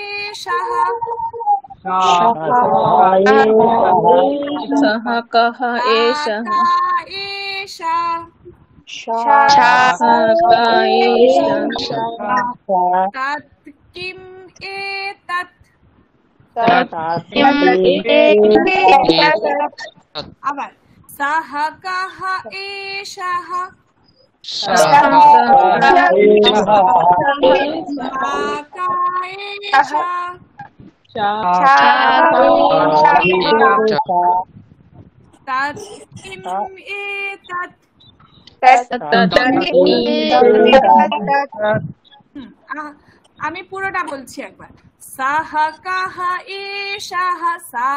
[SPEAKER 1] एषः
[SPEAKER 12] सः कः एषः
[SPEAKER 1] एषा तत् किम् एतत् আবার सः कः एषः सा का एषा तत् किम् एतत् আমি পুরোটা বলছি একবার সাহ কাহ এষাহ সা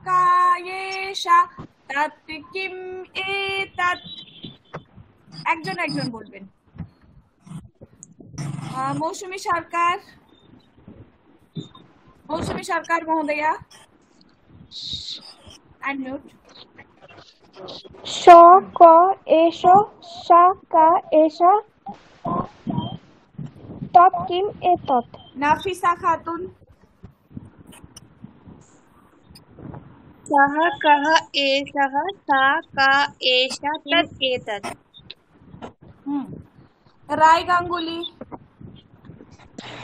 [SPEAKER 1] কা এষা তৎ কিম এতৎ একজন একজন বলবেন মৌসুমী সরকার মহোদয়া আনমিউট
[SPEAKER 13] স ক এষ সা কা এষা তৎ কিম এতৎ
[SPEAKER 1] নাফিসা খাতুন
[SPEAKER 9] सः कः एषः सा का एषा तत् एतत्
[SPEAKER 1] राय गांगुली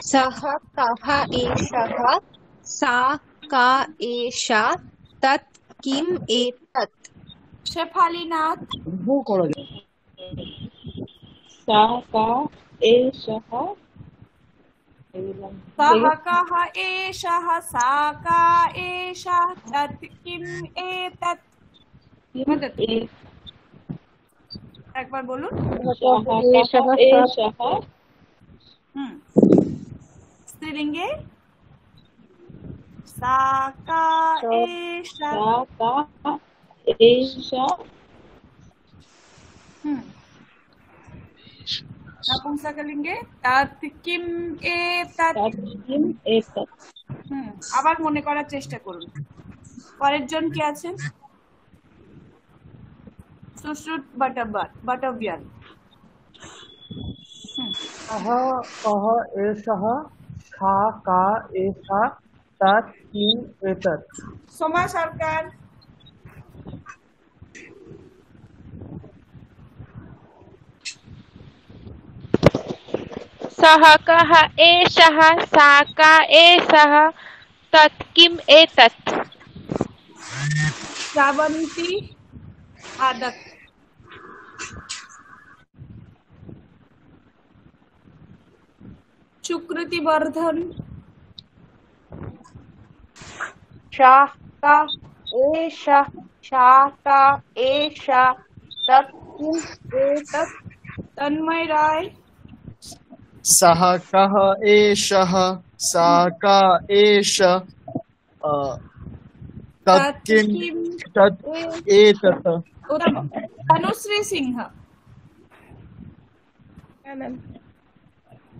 [SPEAKER 11] सः कः एषः सा का एषा तत् किम् एतत्
[SPEAKER 1] शेफाली नाथ
[SPEAKER 12] सः का एषः
[SPEAKER 1] सः कः एषः सा का एषा तत् किम् एतत् एक बार बोलूं स्त्रीलिंगे सा का एषा নপুংসকলিঙ্গে তৎ কিম এতৎ আবার মনে করার চেষ্টা করুন পরের জন কি আছেন সুশ্রুত বাটবিয়াল
[SPEAKER 14] सः कः एषः सा का एषा तत् किम् एतत्
[SPEAKER 1] সোমা সরকার
[SPEAKER 9] सः कः एषः सा का एषः तत् किम् एतत्
[SPEAKER 1] श्रावंती आदक सुकृति वर्धन
[SPEAKER 7] शाका एषा शाका एषा तत् किम् एतत्
[SPEAKER 1] तन्मय राय
[SPEAKER 15] सः कः एषः सा का एषा तत् किम् तत् एतत्
[SPEAKER 1] उत्तमम् अनुश्री सिंह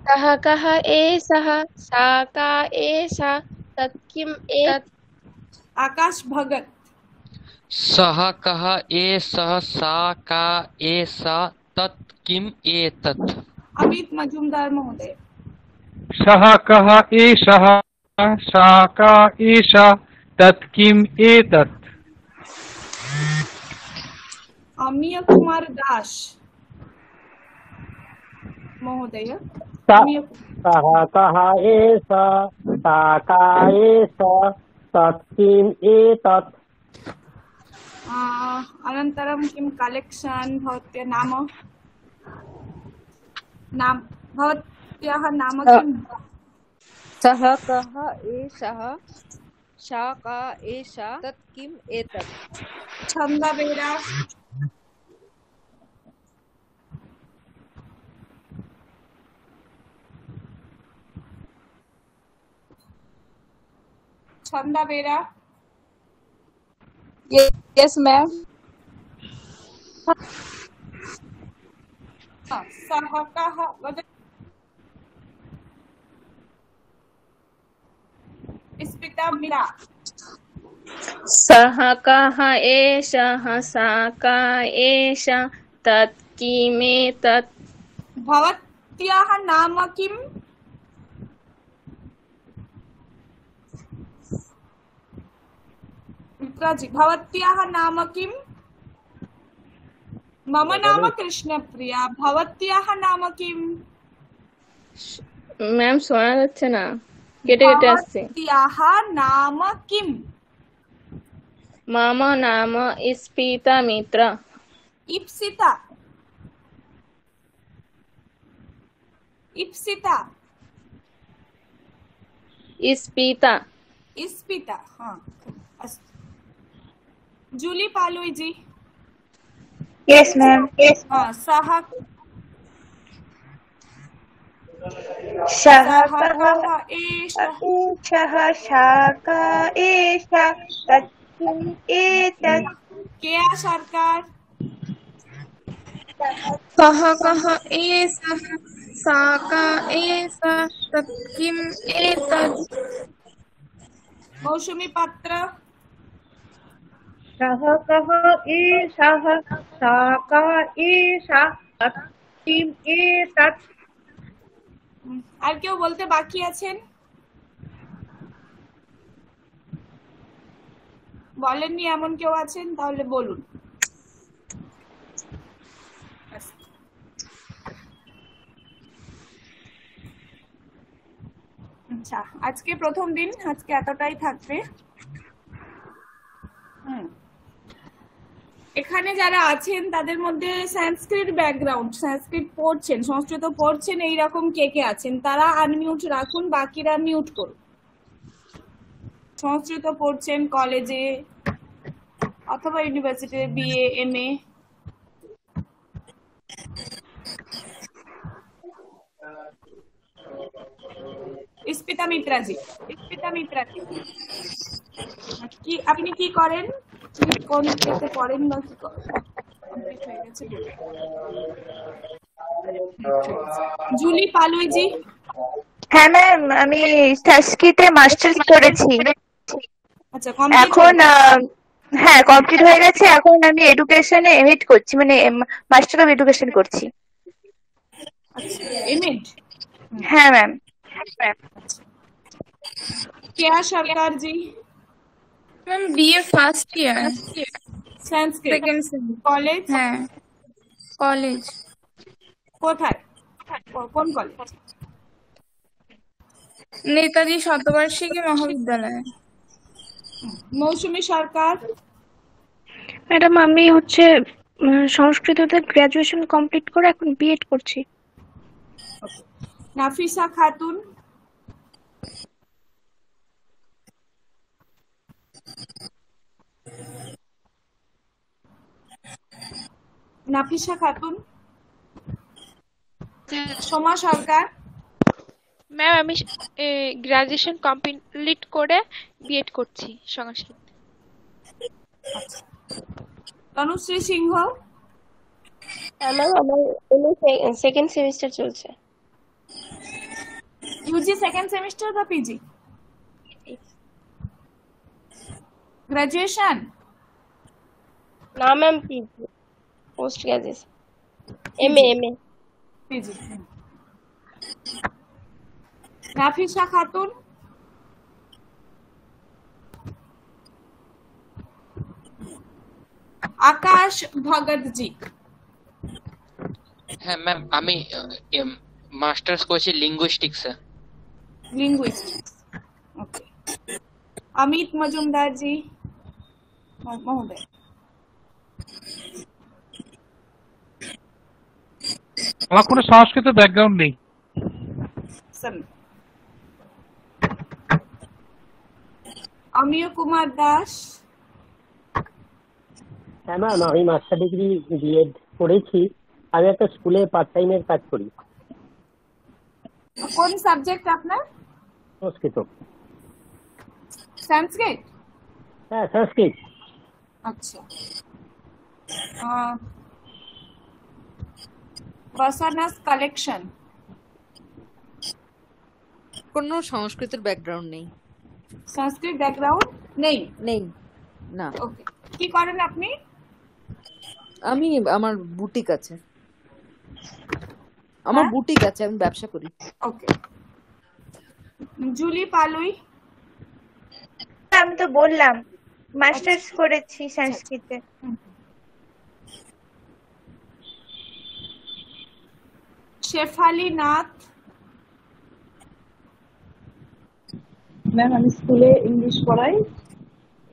[SPEAKER 9] सः कः एषः सा का एषा तत् किम् एतत्
[SPEAKER 1] आकाश भगत
[SPEAKER 6] सः कः एषः सा का एषा तत् किम् एतत्
[SPEAKER 1] अमित मजुमदार महोदय
[SPEAKER 5] सः कः एषः सा का एषा तत् किम् एतत्
[SPEAKER 1] अमीय कुमार दास महोदय
[SPEAKER 8] सः कः एषः सा का एषा तत् किम् एतत्
[SPEAKER 1] अनन्तरं किं कलेक्शन् भवत्याः नाम भवत्याः नाम किम्
[SPEAKER 11] सः कः एषः सा का एषा तत् किम् एतत्
[SPEAKER 1] छंदा बेरा छंदा बेरा
[SPEAKER 12] यस मैम
[SPEAKER 1] सः कः स्मिता मीरा
[SPEAKER 12] सः कः एषः सा का एषा तत् किमेतत्
[SPEAKER 1] भवत्याः नाम किम् मित्राजी भवत्याः नाम किम् मम नाम कृष्णप्रिया भवत्याः नाम किम्
[SPEAKER 12] मैम শোনা যাচ্ছে না কেটে কেটে আসছে
[SPEAKER 1] भवत्याः नाम किम्
[SPEAKER 12] मम नाम स्पीता मित्र
[SPEAKER 1] इप्सिता इप्सिता
[SPEAKER 12] स्पीता
[SPEAKER 1] इस्पिता हाँ अस्तु जूली पालोई जी
[SPEAKER 13] यस मैम
[SPEAKER 1] हाँ सः
[SPEAKER 13] सः
[SPEAKER 1] कः एषः
[SPEAKER 13] सा का एषा तत् किम् एतत्
[SPEAKER 1] केया सरकार
[SPEAKER 9] सः कः एषः सा का एषा तत् किम् एतत्
[SPEAKER 1] मौसुमी पात्र
[SPEAKER 3] सः कः एषः सा का एषा तत् किम् एतत्
[SPEAKER 1] আর কেউ বলতে বাকি আছেন বলেননি এমন কেউ আছেন তাহলে বলুন আচ্ছা আজকে প্রথম দিন আজকে এতটাই থাকবে এখানে যারা আছেন তাদের মধ্যে সংস্কৃত ব্যাকগ্রাউন্ড সংস্কৃত পড়ছেন সংস্কৃত পড়ছেন এই রকম কে কে আছেন তারা আনমিউট রাখুন বাকিরা মিউট করুন সংস্কৃত পড়ছেন কলেজে অথবা ইউনিভার্সিটিতে বিএ এমএ স্পিতা মিত্রাজি কি আপনি কি করেন কোন পেতে পড়েন না কি করেন কমপ্লিট হয়ে গেছে জুলি পালুই জি
[SPEAKER 13] হ্যাঁ ম্যাম আমি সংস্কৃতে মাস্টার্স করেছি
[SPEAKER 1] আচ্ছা
[SPEAKER 13] এখন হ্যাঁ কমপ্লিট হয়ে গেছে এখন আমি এডুকেশনে এমএড করছি মানে মাস্টার অফ এডুকেশন করছি
[SPEAKER 1] আচ্ছা এমএড
[SPEAKER 13] হ্যাঁ ম্যাম
[SPEAKER 1] কেয়া সরকার জি
[SPEAKER 9] मैम बीए फर्स्ट ईयर
[SPEAKER 1] সংস্কৃত
[SPEAKER 9] सेकंड
[SPEAKER 1] কলেজ
[SPEAKER 9] है कॉलेज
[SPEAKER 1] কোথায় কোন কলেজ
[SPEAKER 9] नेताजी शतवार्षिकी महाविद्यालय
[SPEAKER 1] মৌসুমী সরকার
[SPEAKER 13] ম্যাডাম আমি হচ্ছে সংস্কৃততে গ্রাজুয়েশন কমপ্লিট করে এখন বিএড করছি
[SPEAKER 1] নাফিসা খাতুন, নাফিসা খাতুন, সোমা সরকার,
[SPEAKER 9] ম্যাম আমি গ্রাজুয়েশন কমপ্লিট করে বিএড করছি সংস্কৃত।
[SPEAKER 1] তনুশ্রী সিংহ,
[SPEAKER 16] ম্যাম আমার সেকেন্ড সেমিস্টার চলছে।
[SPEAKER 1] ইউজি সেকেন্ড সেমিস্টার বা পিজি? গ্রাজুয়েশন?
[SPEAKER 16] না ma'am PG, post graduation, MA
[SPEAKER 1] PG. Nafisa Khatun, Akash Bhagatji.
[SPEAKER 6] হ্যাঁ ম্যাম আমি মাস্টার্স করছি লিঙ্গুইস্টিক্সে।
[SPEAKER 1] Linguistics, okay. अमित मजुमदार जी महोदय।
[SPEAKER 5] আমার কোনো সংস্কৃত ব্যাকগ্রাউন্ড নেই।
[SPEAKER 1] अमीय कुमार दास।
[SPEAKER 8] হ্যাঁ ম্যাম আমি মাস্টার ডিগ্রি বিএড করেছি, আমি একটা স্কুলে পার্ট টাইমের কাজ করি।
[SPEAKER 1] কোন সাবজেক্ট আপনার?
[SPEAKER 8] সংস্কৃত।
[SPEAKER 1] সংস্কৃত?
[SPEAKER 8] হ্যাঁ সংস্কৃত।
[SPEAKER 1] আচ্ছা। বাসানাস কালেকশন।
[SPEAKER 11] কোনো সংস্কৃতের ব্যাকগ্রাউন্ড নেই।
[SPEAKER 1] সংস্কৃত ব্যাকগ্রাউন্ড নেই?
[SPEAKER 11] নেই না।
[SPEAKER 1] ওকে, কি করেন আপনি?
[SPEAKER 11] আমি আমার বুটিক আছে, আমার বুটিক আছে, আমি ব্যবসা করি।
[SPEAKER 1] ওকে। জুলি পালুই।
[SPEAKER 13] আমি তো বললাম মাস্টার্স করেছি সংস্কৃতে।
[SPEAKER 1] শেফালি নাথ।
[SPEAKER 17] ম্যাম আমি স্কুলে ইংলিশ পড়াই,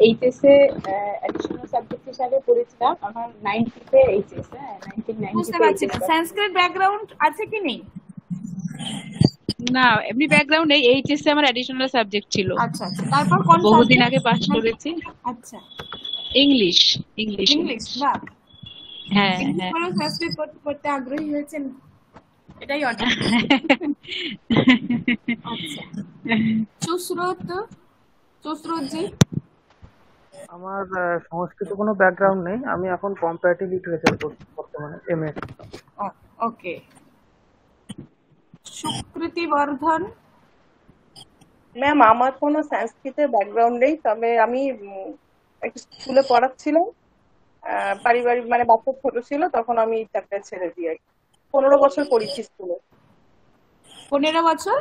[SPEAKER 17] এইচএসএ অ্যাডিশনাল সাবজেক্ট হিসাবে পড়েছিলাম। আমার 90 এইচএস, হ্যাঁ 1990
[SPEAKER 1] বুঝতে পারছি না, সংস্কৃত ব্যাকগ্রাউন্ড আছে কি নেই?
[SPEAKER 17] না এমনি ব্যাকগ্রাউন্ড নেই, এইচএসএ আমার অ্যাডিশনাল সাবজেক্ট ছিল।
[SPEAKER 1] আচ্ছা আচ্ছা, তারপর কোন
[SPEAKER 17] বহুদিন আগে পাস করেছি।
[SPEAKER 1] আচ্ছা,
[SPEAKER 17] ইংলিশ ইংলিশ
[SPEAKER 1] ইংলিশ। বাহ,
[SPEAKER 17] হ্যাঁ হ্যাঁ।
[SPEAKER 1] পুরো সংস্কৃত পড়তে আগ্রহী হয়েছেন, এটাই অনেক। আচ্ছা, সুশ্রুত জি।
[SPEAKER 14] আমার সংস্কৃত কোনো ব্যাকগ্রাউন্ড নেই, আমি এখন কম্পারেটিভ লিটারেচার করছি বর্তমানে এমএ।
[SPEAKER 1] ওকে। সুকৃতি বর্ধন।
[SPEAKER 7] ম্যাম আমার কোনো সংস্কৃতের ব্যাকগ্রাউন্ড নেই, তবে আমি একটা স্কুলে পড়াচ্ছিলাম, পারিবারিক মানে বাচ্চা ছোট ছিল তখন আমি চাকরি ছেড়ে দিই। 15 বছর পড়েছি স্কুলে।
[SPEAKER 1] 15 বছর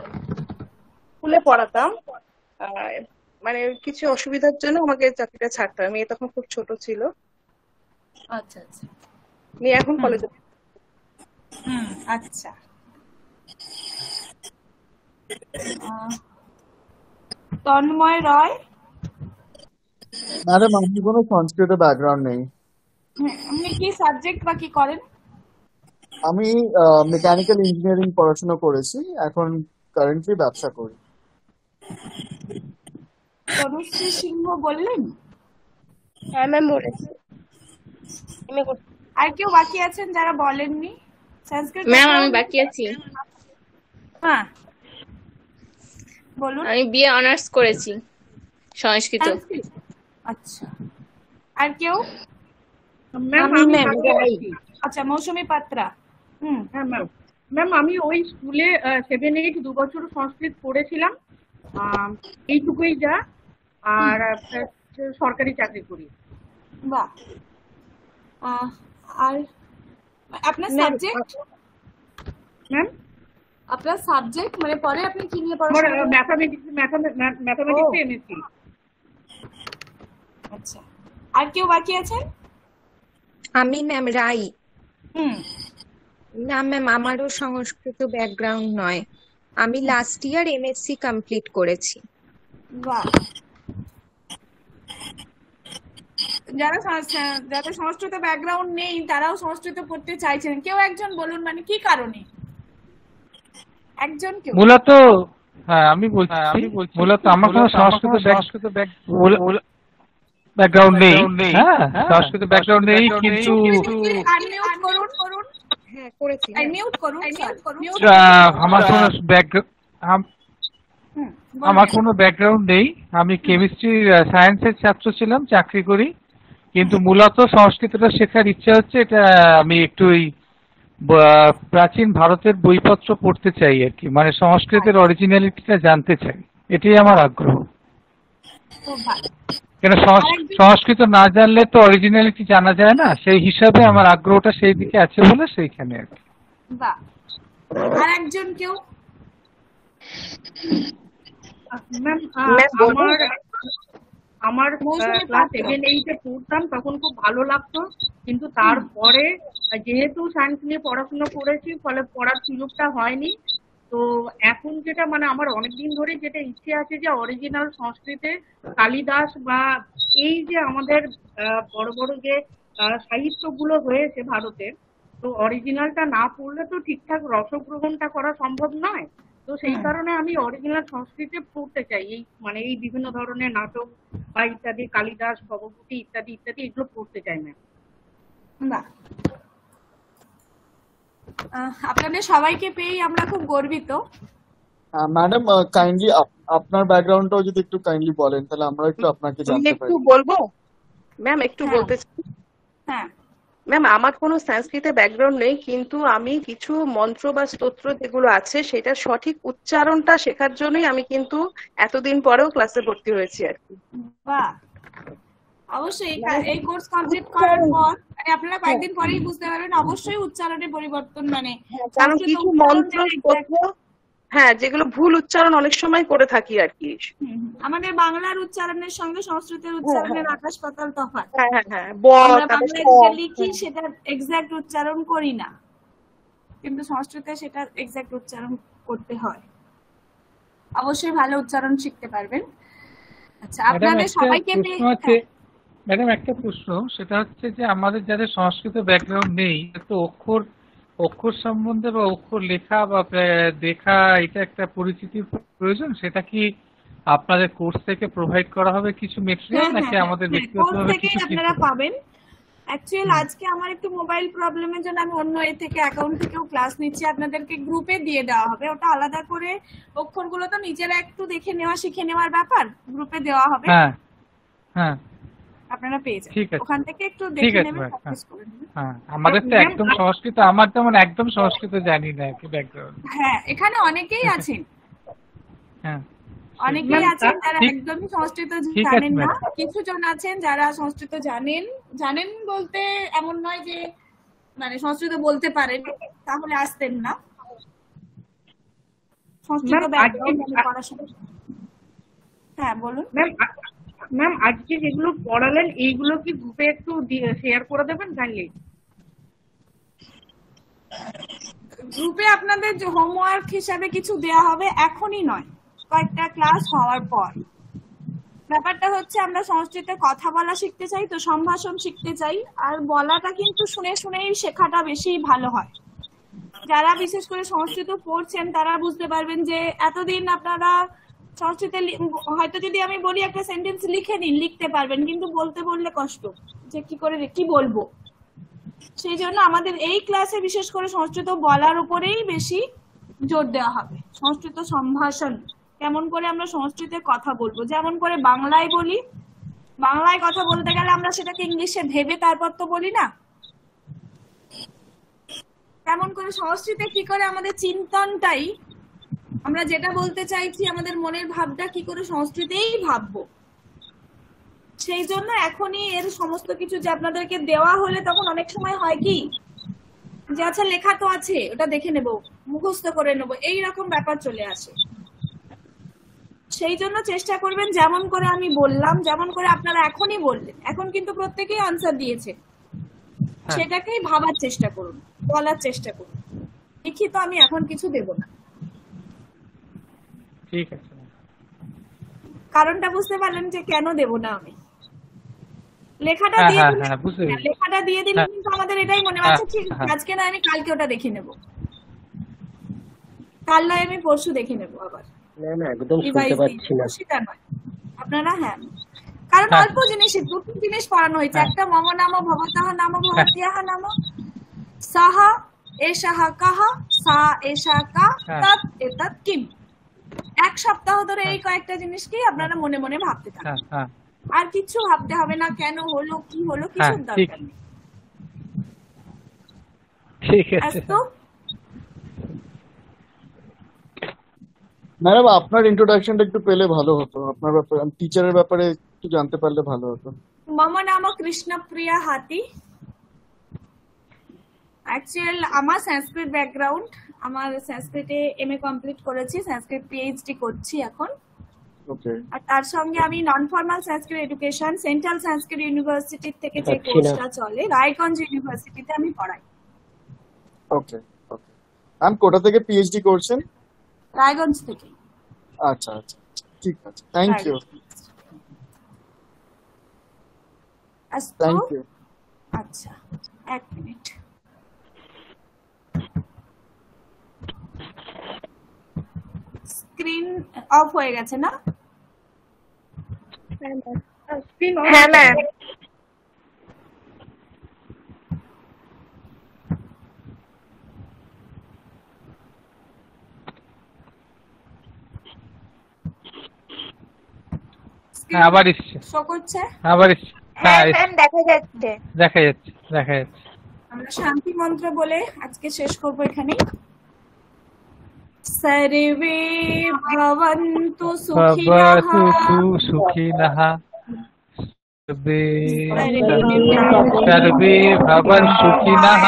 [SPEAKER 7] স্কুলে পড়াতাম, মানে কিছু অসুবিধার জন্য আমাকে চাকরিটা ছাড়তে হয়। মেয়ে তখন খুব ছোট ছিল।
[SPEAKER 1] আচ্ছা আচ্ছা,
[SPEAKER 7] মেয়ে এখন কলেজে।
[SPEAKER 1] আচ্ছা। তন্ময় রয়।
[SPEAKER 15] ম্যাডাম আমার কোনো সংস্কৃত ব্যাকগ্রাউন্ড নেই।
[SPEAKER 1] আপনি কি সাবজেক্ট বা কি করেন?
[SPEAKER 15] আমি মেকানিক্যাল ইঞ্জিনিয়ারিং পড়াশোনা করেছি, এখন কারেন্টলি ব্যবসা করি।
[SPEAKER 1] তনুশ্রী সিংহ বললেন?
[SPEAKER 16] হ্যাঁ ম্যাম বলেছি।
[SPEAKER 1] আর কেউ বাকি আছেন যারা বলেননি? সংস্কৃত
[SPEAKER 12] ম্যাম আমি বাকি আছি।
[SPEAKER 1] হ্যাঁ বলুন।
[SPEAKER 12] আমি বিএ অনার্স করেছি সংস্কৃত।
[SPEAKER 1] আচ্ছা, আর কেউ? আচ্ছা, মৌসুমী পাত্রা।
[SPEAKER 3] হ্যাঁ ম্যাম, ম্যাম আমি ওই স্কুলে 7-8 2 বছর সংস্কৃত পড়েছিলাম, এইটুকুই যা। আর সরকারি চাকরি করি।
[SPEAKER 1] বাহ। আর আপনার সাবজেক্ট?
[SPEAKER 3] ম্যাম
[SPEAKER 1] আপনার সাবজেক্ট মানে পরে আপনি কি নিয়ে পড়াশোনা করেন?
[SPEAKER 3] ম্যাথমেটিক্সে এমএসসি।
[SPEAKER 1] আচ্ছা, আর কেউ বাকি আছেন?
[SPEAKER 18] আমি ম্যাম রাই। না ম্যাম আমারও সংস্কৃত ব্যাকগ্রাউন্ড নয়, আমি লাস্ট ইয়ার এমএসসি কমপ্লিট করেছি।
[SPEAKER 1] বাহ। যাদের সংস্কৃত ব্যাকগ্রাউন্ড নেই তারাও সংস্কৃত পড়তে চাইছেন, কেউ একজন বলুন, মানে কি কারণে? একজন কেউ
[SPEAKER 5] মূলত হ্যাঁ আমি বলছি মূলত আমার কোনো সংস্কৃত ব্যাকগ্রাউন্ড নেই, হ্যাঁ সংস্কৃত ব্যাকগ্রাউন্ড নেই, কিন্তু
[SPEAKER 1] আনমিউট করুন।
[SPEAKER 18] হ্যাঁ করেছি।
[SPEAKER 1] মিউট করুন।
[SPEAKER 5] আমার কোনো ব্যাকগ্রাউন্ড নেই। আমি কেমিস্ট্রি সায়েন্সের ছাত্র ছিলাম, চাকরি করি, কিন্তু মূলত সংস্কৃতটা শেখার ইচ্ছা হচ্ছে। এটা আমি একটু প্রাচীন ভারতের বইপত্র পড়তে চাই আর কি, মানে সংস্কৃতের অরিজিনালিটিটা জানতে চাই, এটাই আমার আগ্রহ। কেন সংস্কৃত না জানলে তো অরিজিনালিটি জানা যায় না, সেই হিসাবে আমার আগ্রহটা সেই দিকে আছে বলে সেইখানে আর কি।
[SPEAKER 1] বাহ, আর একজন কেউ?
[SPEAKER 3] ম্যাম আমার ক্লাস 7-8 পড়তাম তখন খুব ভালো লাগতো, কিন্তু তারপরে যেহেতু সায়েন্স নিয়ে পড়াশোনা করেছি ফলে পড়ার সুযোগটা হয়নি। তো এখন যেটা মানে আমার অনেকদিন ধরে যেটা ইচ্ছে আছে যে অরিজিনাল সংস্কৃতে কালিদাস বা এই যে আমাদের বড় বড় যে সাহিত্যগুলো হয়েছে ভারতের, তো অরিজিনালটা না পড়লে তো ঠিকঠাক রসগ্রহণটা করা সম্ভব নয়। তো সেই কারণে আমি অরিজিনাল সংস্কৃতে পড়তে চাই, এই মানে এই বিভিন্ন ধরনের নাটক বা ইত্যাদি, কালিদাস, ভবভূতি ইত্যাদি ইত্যাদি এগুলো পড়তে চাই ম্যাম।
[SPEAKER 1] বাহ, আপনাদের সবাইকে পেয়ে আমরা খুব গর্বিত।
[SPEAKER 15] ম্যাডাম কাইন্ডলি আপনার ব্যাকগ্রাউন্ডটাও যদি একটু কাইন্ডলি বলেন তাহলে আমরা একটু আপনাকে জানতে পারি।
[SPEAKER 7] একটু বলবো ম্যাম, একটু বলতে চাই।
[SPEAKER 1] হ্যাঁ
[SPEAKER 7] ম্যাম, আমার কোনো সংস্কৃতে ব্যাকগ্রাউন্ড নেই, কিন্তু আমি কিছু মন্ত্র বা স্তোত্র যেগুলো আছে সেটা সঠিক উচ্চারণটা শেখার জন্যই আমি কিন্তু এতদিন পরেও ক্লাসে ভর্তি হয়েছি আর কি।
[SPEAKER 1] বাহ, অবশ্যই এই কোর্স কমপ্লিট করার পর আপনারা কয়েকদিন পরেই বুঝতে পারবেন অবশ্যই উচ্চারণের পরিবর্তন, মানে
[SPEAKER 7] কারণ কিছু মন্ত্র স্তোত্র হ্যাঁ যেগুলো ভুল উচ্চারণ অনেক সময় করে থাকি আর কি।
[SPEAKER 1] আমাদের বাংলার উচ্চারণের সঙ্গে সংস্কৃতের উচ্চারণের আকাশ পাতাল তফাৎ। আমরা বাংলায় যেটা লিখি সেটা এক্সাক্ট উচ্চারণ করি না, কিন্তু সংস্কৃতে সেটা এক্সাক্ট উচ্চারণ করতে হয়। অবশ্যই ভালো উচ্চারণ শিখতে পারবেন। আচ্ছা, আপনাদের সবাইকে
[SPEAKER 5] ম্যাডাম একটা প্রশ্ন, সেটা হচ্ছে যে আমাদের যাদের সংস্কৃত ব্যাকগ্রাউন্ড নেই, তো অক্ষর সম্বন্ধে বা অক্ষর লেখা বা দেখা এটা একটা পরিচিতির প্রয়োজন, সেটা কি আপনাদের কোর্স থেকে প্রোভাইড করা হবে কিছু মেটেরিয়াল, নাকি আমাদের ব্যক্তিগতভাবে কিছু
[SPEAKER 1] আপনারা পাবেন? অ্যাকচুয়ালি আজকে আমার একটু মোবাইল প্রবলেমের জন্য আমি অন্য অ্যাকাউন্ট থেকেও ক্লাস নিচ্ছি, আপনাদেরকে গ্রুপে দিয়ে দেওয়া হবে। ওটা আলাদা করে অক্ষরগুলো তো নিজেরা একটু দেখে নেওয়া শিখে নেওয়ার ব্যাপার, গ্রুপে দেওয়া হবে।
[SPEAKER 5] হ্যাঁ হ্যাঁ,
[SPEAKER 1] আপনারা পেয়ে যাবেন,
[SPEAKER 5] ঠিক আছে,
[SPEAKER 1] ওখান থেকে একটু দেখে নেবেন, প্র্যাকটিস করে নেবেন।
[SPEAKER 5] হ্যাঁ, আমাদের তো একদম সংস্কৃত, আমার যেমন একদম সংস্কৃত জানি না কি ব্যাকগ্রাউন্ড।
[SPEAKER 1] হ্যাঁ, এখানে অনেকেই আছেন,
[SPEAKER 5] হ্যাঁ
[SPEAKER 1] অনেকেই আছেন যারা একদমই সংস্কৃত জানেন না, কিছু জন আছেন যারা সংস্কৃত জানেন বলতে এমন নয় যে মানে সংস্কৃত বলতে পারেন তাহলে আসতেন না। সংস্কৃত ব্যাকগ্রাউন্ড পড়াশোনা। হ্যাঁ বলুন
[SPEAKER 3] ম্যাম, আজকে যেগুলো পড়ালেন এইগুলো কি গ্রুপে একটু শেয়ার করে দেবেন কাইন্ডলি?
[SPEAKER 1] গ্রুপে আপনাদের যে হোমওয়ার্ক হিসাবে কিছু দেয়া হবে, এখনই নয়, কয়েকটা ক্লাস হওয়ার পর। ব্যাপারটা হচ্ছে আমরা সংস্কৃতে কথা বলা শিখতে চাই, তো সম্ভাষণ শিখতে চাই, আর বলাটা কিন্তু শুনে শুনেই শেখাটা বেশি ভালো হয়। যারা বিশেষ করে সংস্কৃত পড়ছেন তারা বুঝতে পারবেন যে এতদিন আপনারা সংস্কৃতে হয়তো যদি আমি বলি একটা সেন্টেন্স লিখে নিন, লিখতে পারবেন, কিন্তু বলতে বললে কষ্ট, যে কি করে কি বলবো। সেই জন্য আমাদের এই ক্লাসে বিশেষ করে সংস্কৃত বলার উপরেই বেশি জোর দেওয়া হবে। সংস্কৃত সম্ভাষণ, কেমন করে আমরা সংস্কৃতে কথা বলবো, যেমন করে বাংলায় বলি, বাংলায় কথা বলতে গেলে আমরা সেটাকে ইংলিশে ভেবে তারপর তো বলি না, তেমন করে সংস্কৃতে কি করে আমাদের চিন্তনটাই, আমরা যেটা বলতে চাইছি আমাদের মনের ভাবটা কি করে সংস্কৃতেই ভাববো। সেই জন্য এখনই এর সমস্ত কিছু যে আপনাদেরকে দেওয়া হলে তখন অনেক সময় হয় কি যে আচ্ছা লেখা তো আছে, ওটা দেখে নেব, মুখস্থ করে নেব, এইরকম ব্যাপার চলে আসে। সেই জন্য চেষ্টা করবেন যেমন করে আমি বললাম, যেমন করে আপনারা এখনই বললেন, এখন কিন্তু প্রত্যেকেই আনসার দিয়েছে, সেটাকেই ভাবার চেষ্টা করুন, বলার চেষ্টা করুন। লিখিত আমি এখন কিছু দেব না।
[SPEAKER 5] ঠিক আছে,
[SPEAKER 1] কারণটা বুঝতে পারলেন যে কেন দেব না আমি? লেখাটা দিয়ে দিলে কিন্তু আমাদের এটাই মনে হচ্ছে ঠিক আজকে না আমি কালকে ওটা দেখে নেব। কাল নয়, আমি পরশু দেখে নেবো আবার।
[SPEAKER 8] না একদম শুনতে
[SPEAKER 1] রিভাইজ
[SPEAKER 8] পাচ্ছি না।
[SPEAKER 1] সেটা নয় আপনারা, হ্যাঁ কারণ অল্প জিনিসই দুটো জিনিস পড়ানো হয়েছে, একটা মম নাম ভবতঃ নাম ভবত্যাহ নাম, সহ এষः কः সা এষা কা তৎ এতৎ কিম। এক সপ্তাহ ধরে এই কয়েকটা জিনিসকেই আপনারা মনে মনে ভাবতে থাকুন, আর কিছু ভাবতে হবে না, কেন হলো কি হলো কিছু দরকার নেই।
[SPEAKER 5] ঠিক আছে
[SPEAKER 15] ম্যাডাম, আপনার ইন্ট্রোডাকশনটা একটু পেলে ভালো হতো, আপনার ব্যাপারে টিচারের ব্যাপারে একটু জানতে পারলে ভালো হতো।
[SPEAKER 1] মম নাম কৃষ্ণপ্রিয়া হাতি। অ্যাকচুয়াল আমার সংস্কৃত ব্যাকগ্রাউন্ড, আমার সংস্কৃতে এমএ কমপ্লিট করেছি, সংস্কৃত পিএইচডি করছি এখন।
[SPEAKER 15] ওকে।
[SPEAKER 1] আর তার সঙ্গে আমি নন ফর্মাল সংস্কৃত এডুকেশন সেন্ট্রাল সংস্কৃত ইউনিভার্সিটি থেকে যে কোর্সটা চলে রায়গঞ্জ ইউনিভার্সিটিতে আমি পড়াই।
[SPEAKER 15] ওকে ওকে। ম্যাম কোথা থেকে পিএইচডি করছেন?
[SPEAKER 1] রায়গঞ্জ থেকে।
[SPEAKER 15] আচ্ছা আচ্ছা, ঠিক আছে, থ্যাংক ইউ। Thank you.
[SPEAKER 1] আচ্ছা, এক মিনিট। স্ক্রিন অফ হয়ে গেছে না?
[SPEAKER 13] হ্যাঁ ম্যাম।
[SPEAKER 5] আবার এসছে,
[SPEAKER 1] শো করছে?
[SPEAKER 5] আবার এসছে।
[SPEAKER 13] হ্যাঁ ম্যাম, দেখা যাচ্ছে।
[SPEAKER 5] দেখা যাচ্ছে, দেখা যাচ্ছে।
[SPEAKER 1] আমরা শান্তি মন্ত্র বলে আজকে শেষ করব এখানে। সর্বে ভবন্তু সুখিনঃ,
[SPEAKER 5] সুখিনঃ, সর্বে ভবন্তু সুখিনঃ,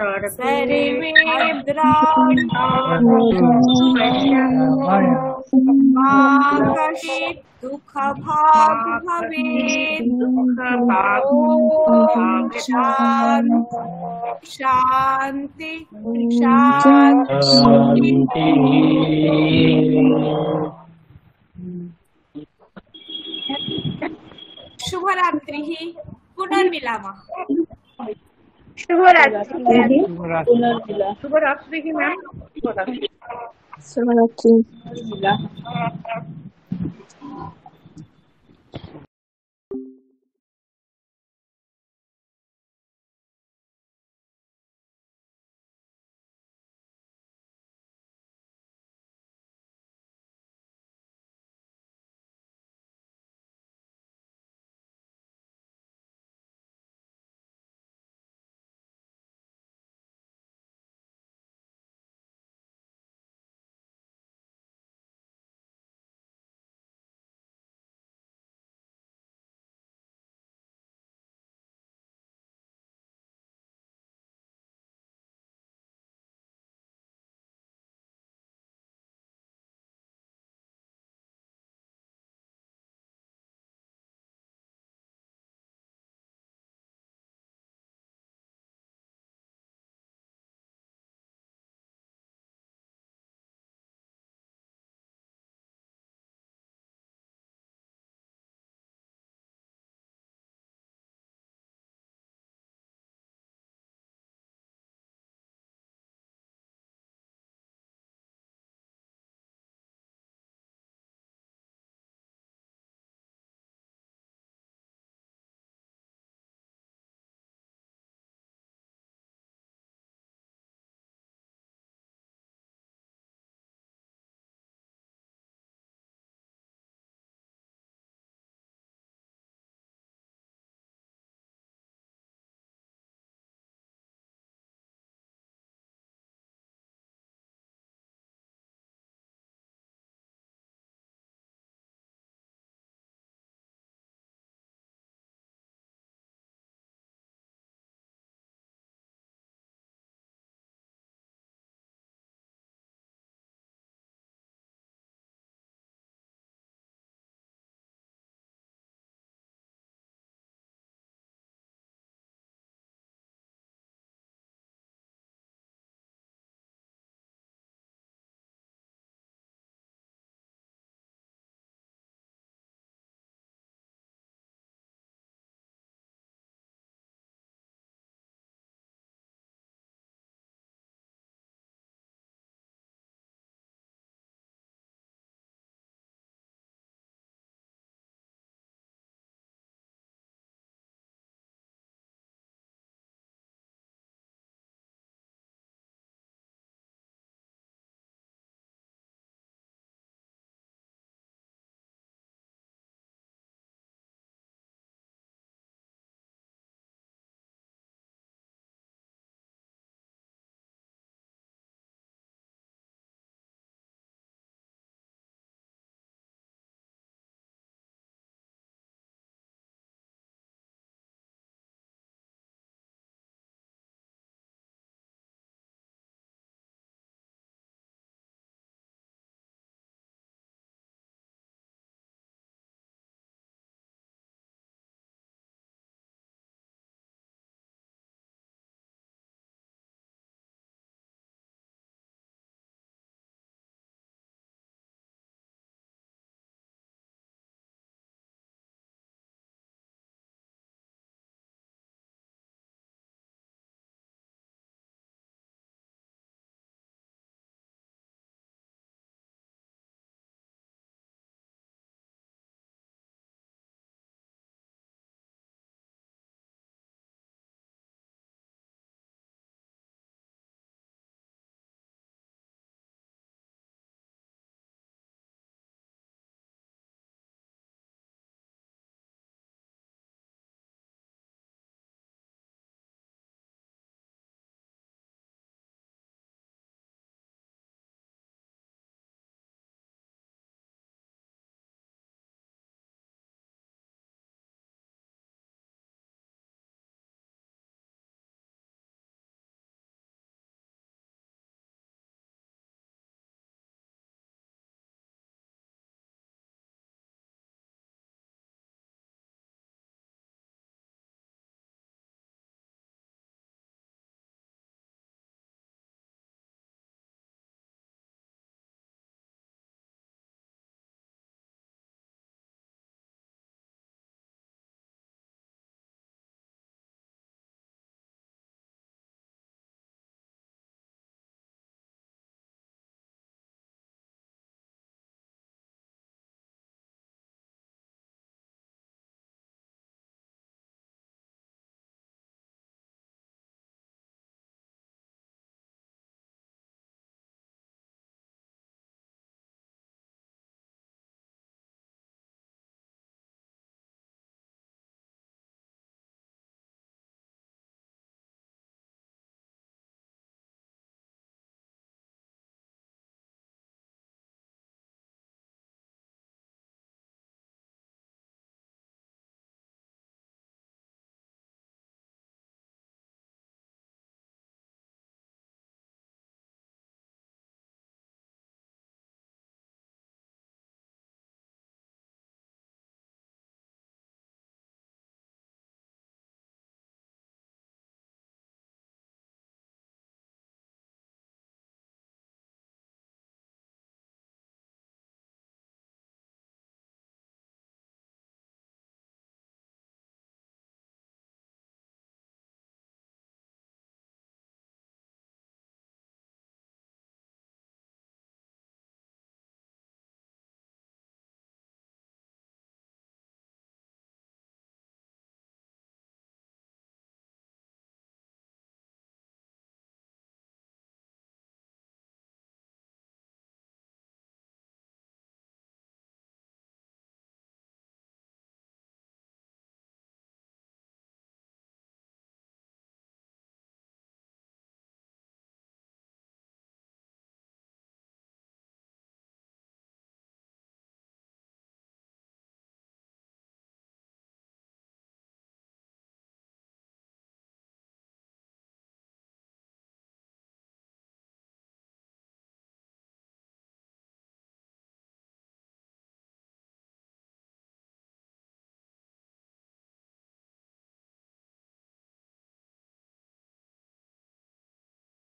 [SPEAKER 1] सर्वे भद्राणि मा कश्चित् दुःखभाग् भवेत्। ॐ शान्ति शान्ति। शुभरात्रिः, पुनर्मिलामः।
[SPEAKER 13] शुभरात्रि।
[SPEAKER 3] शुभरात्रि मैम।
[SPEAKER 16] शुभरात्रि।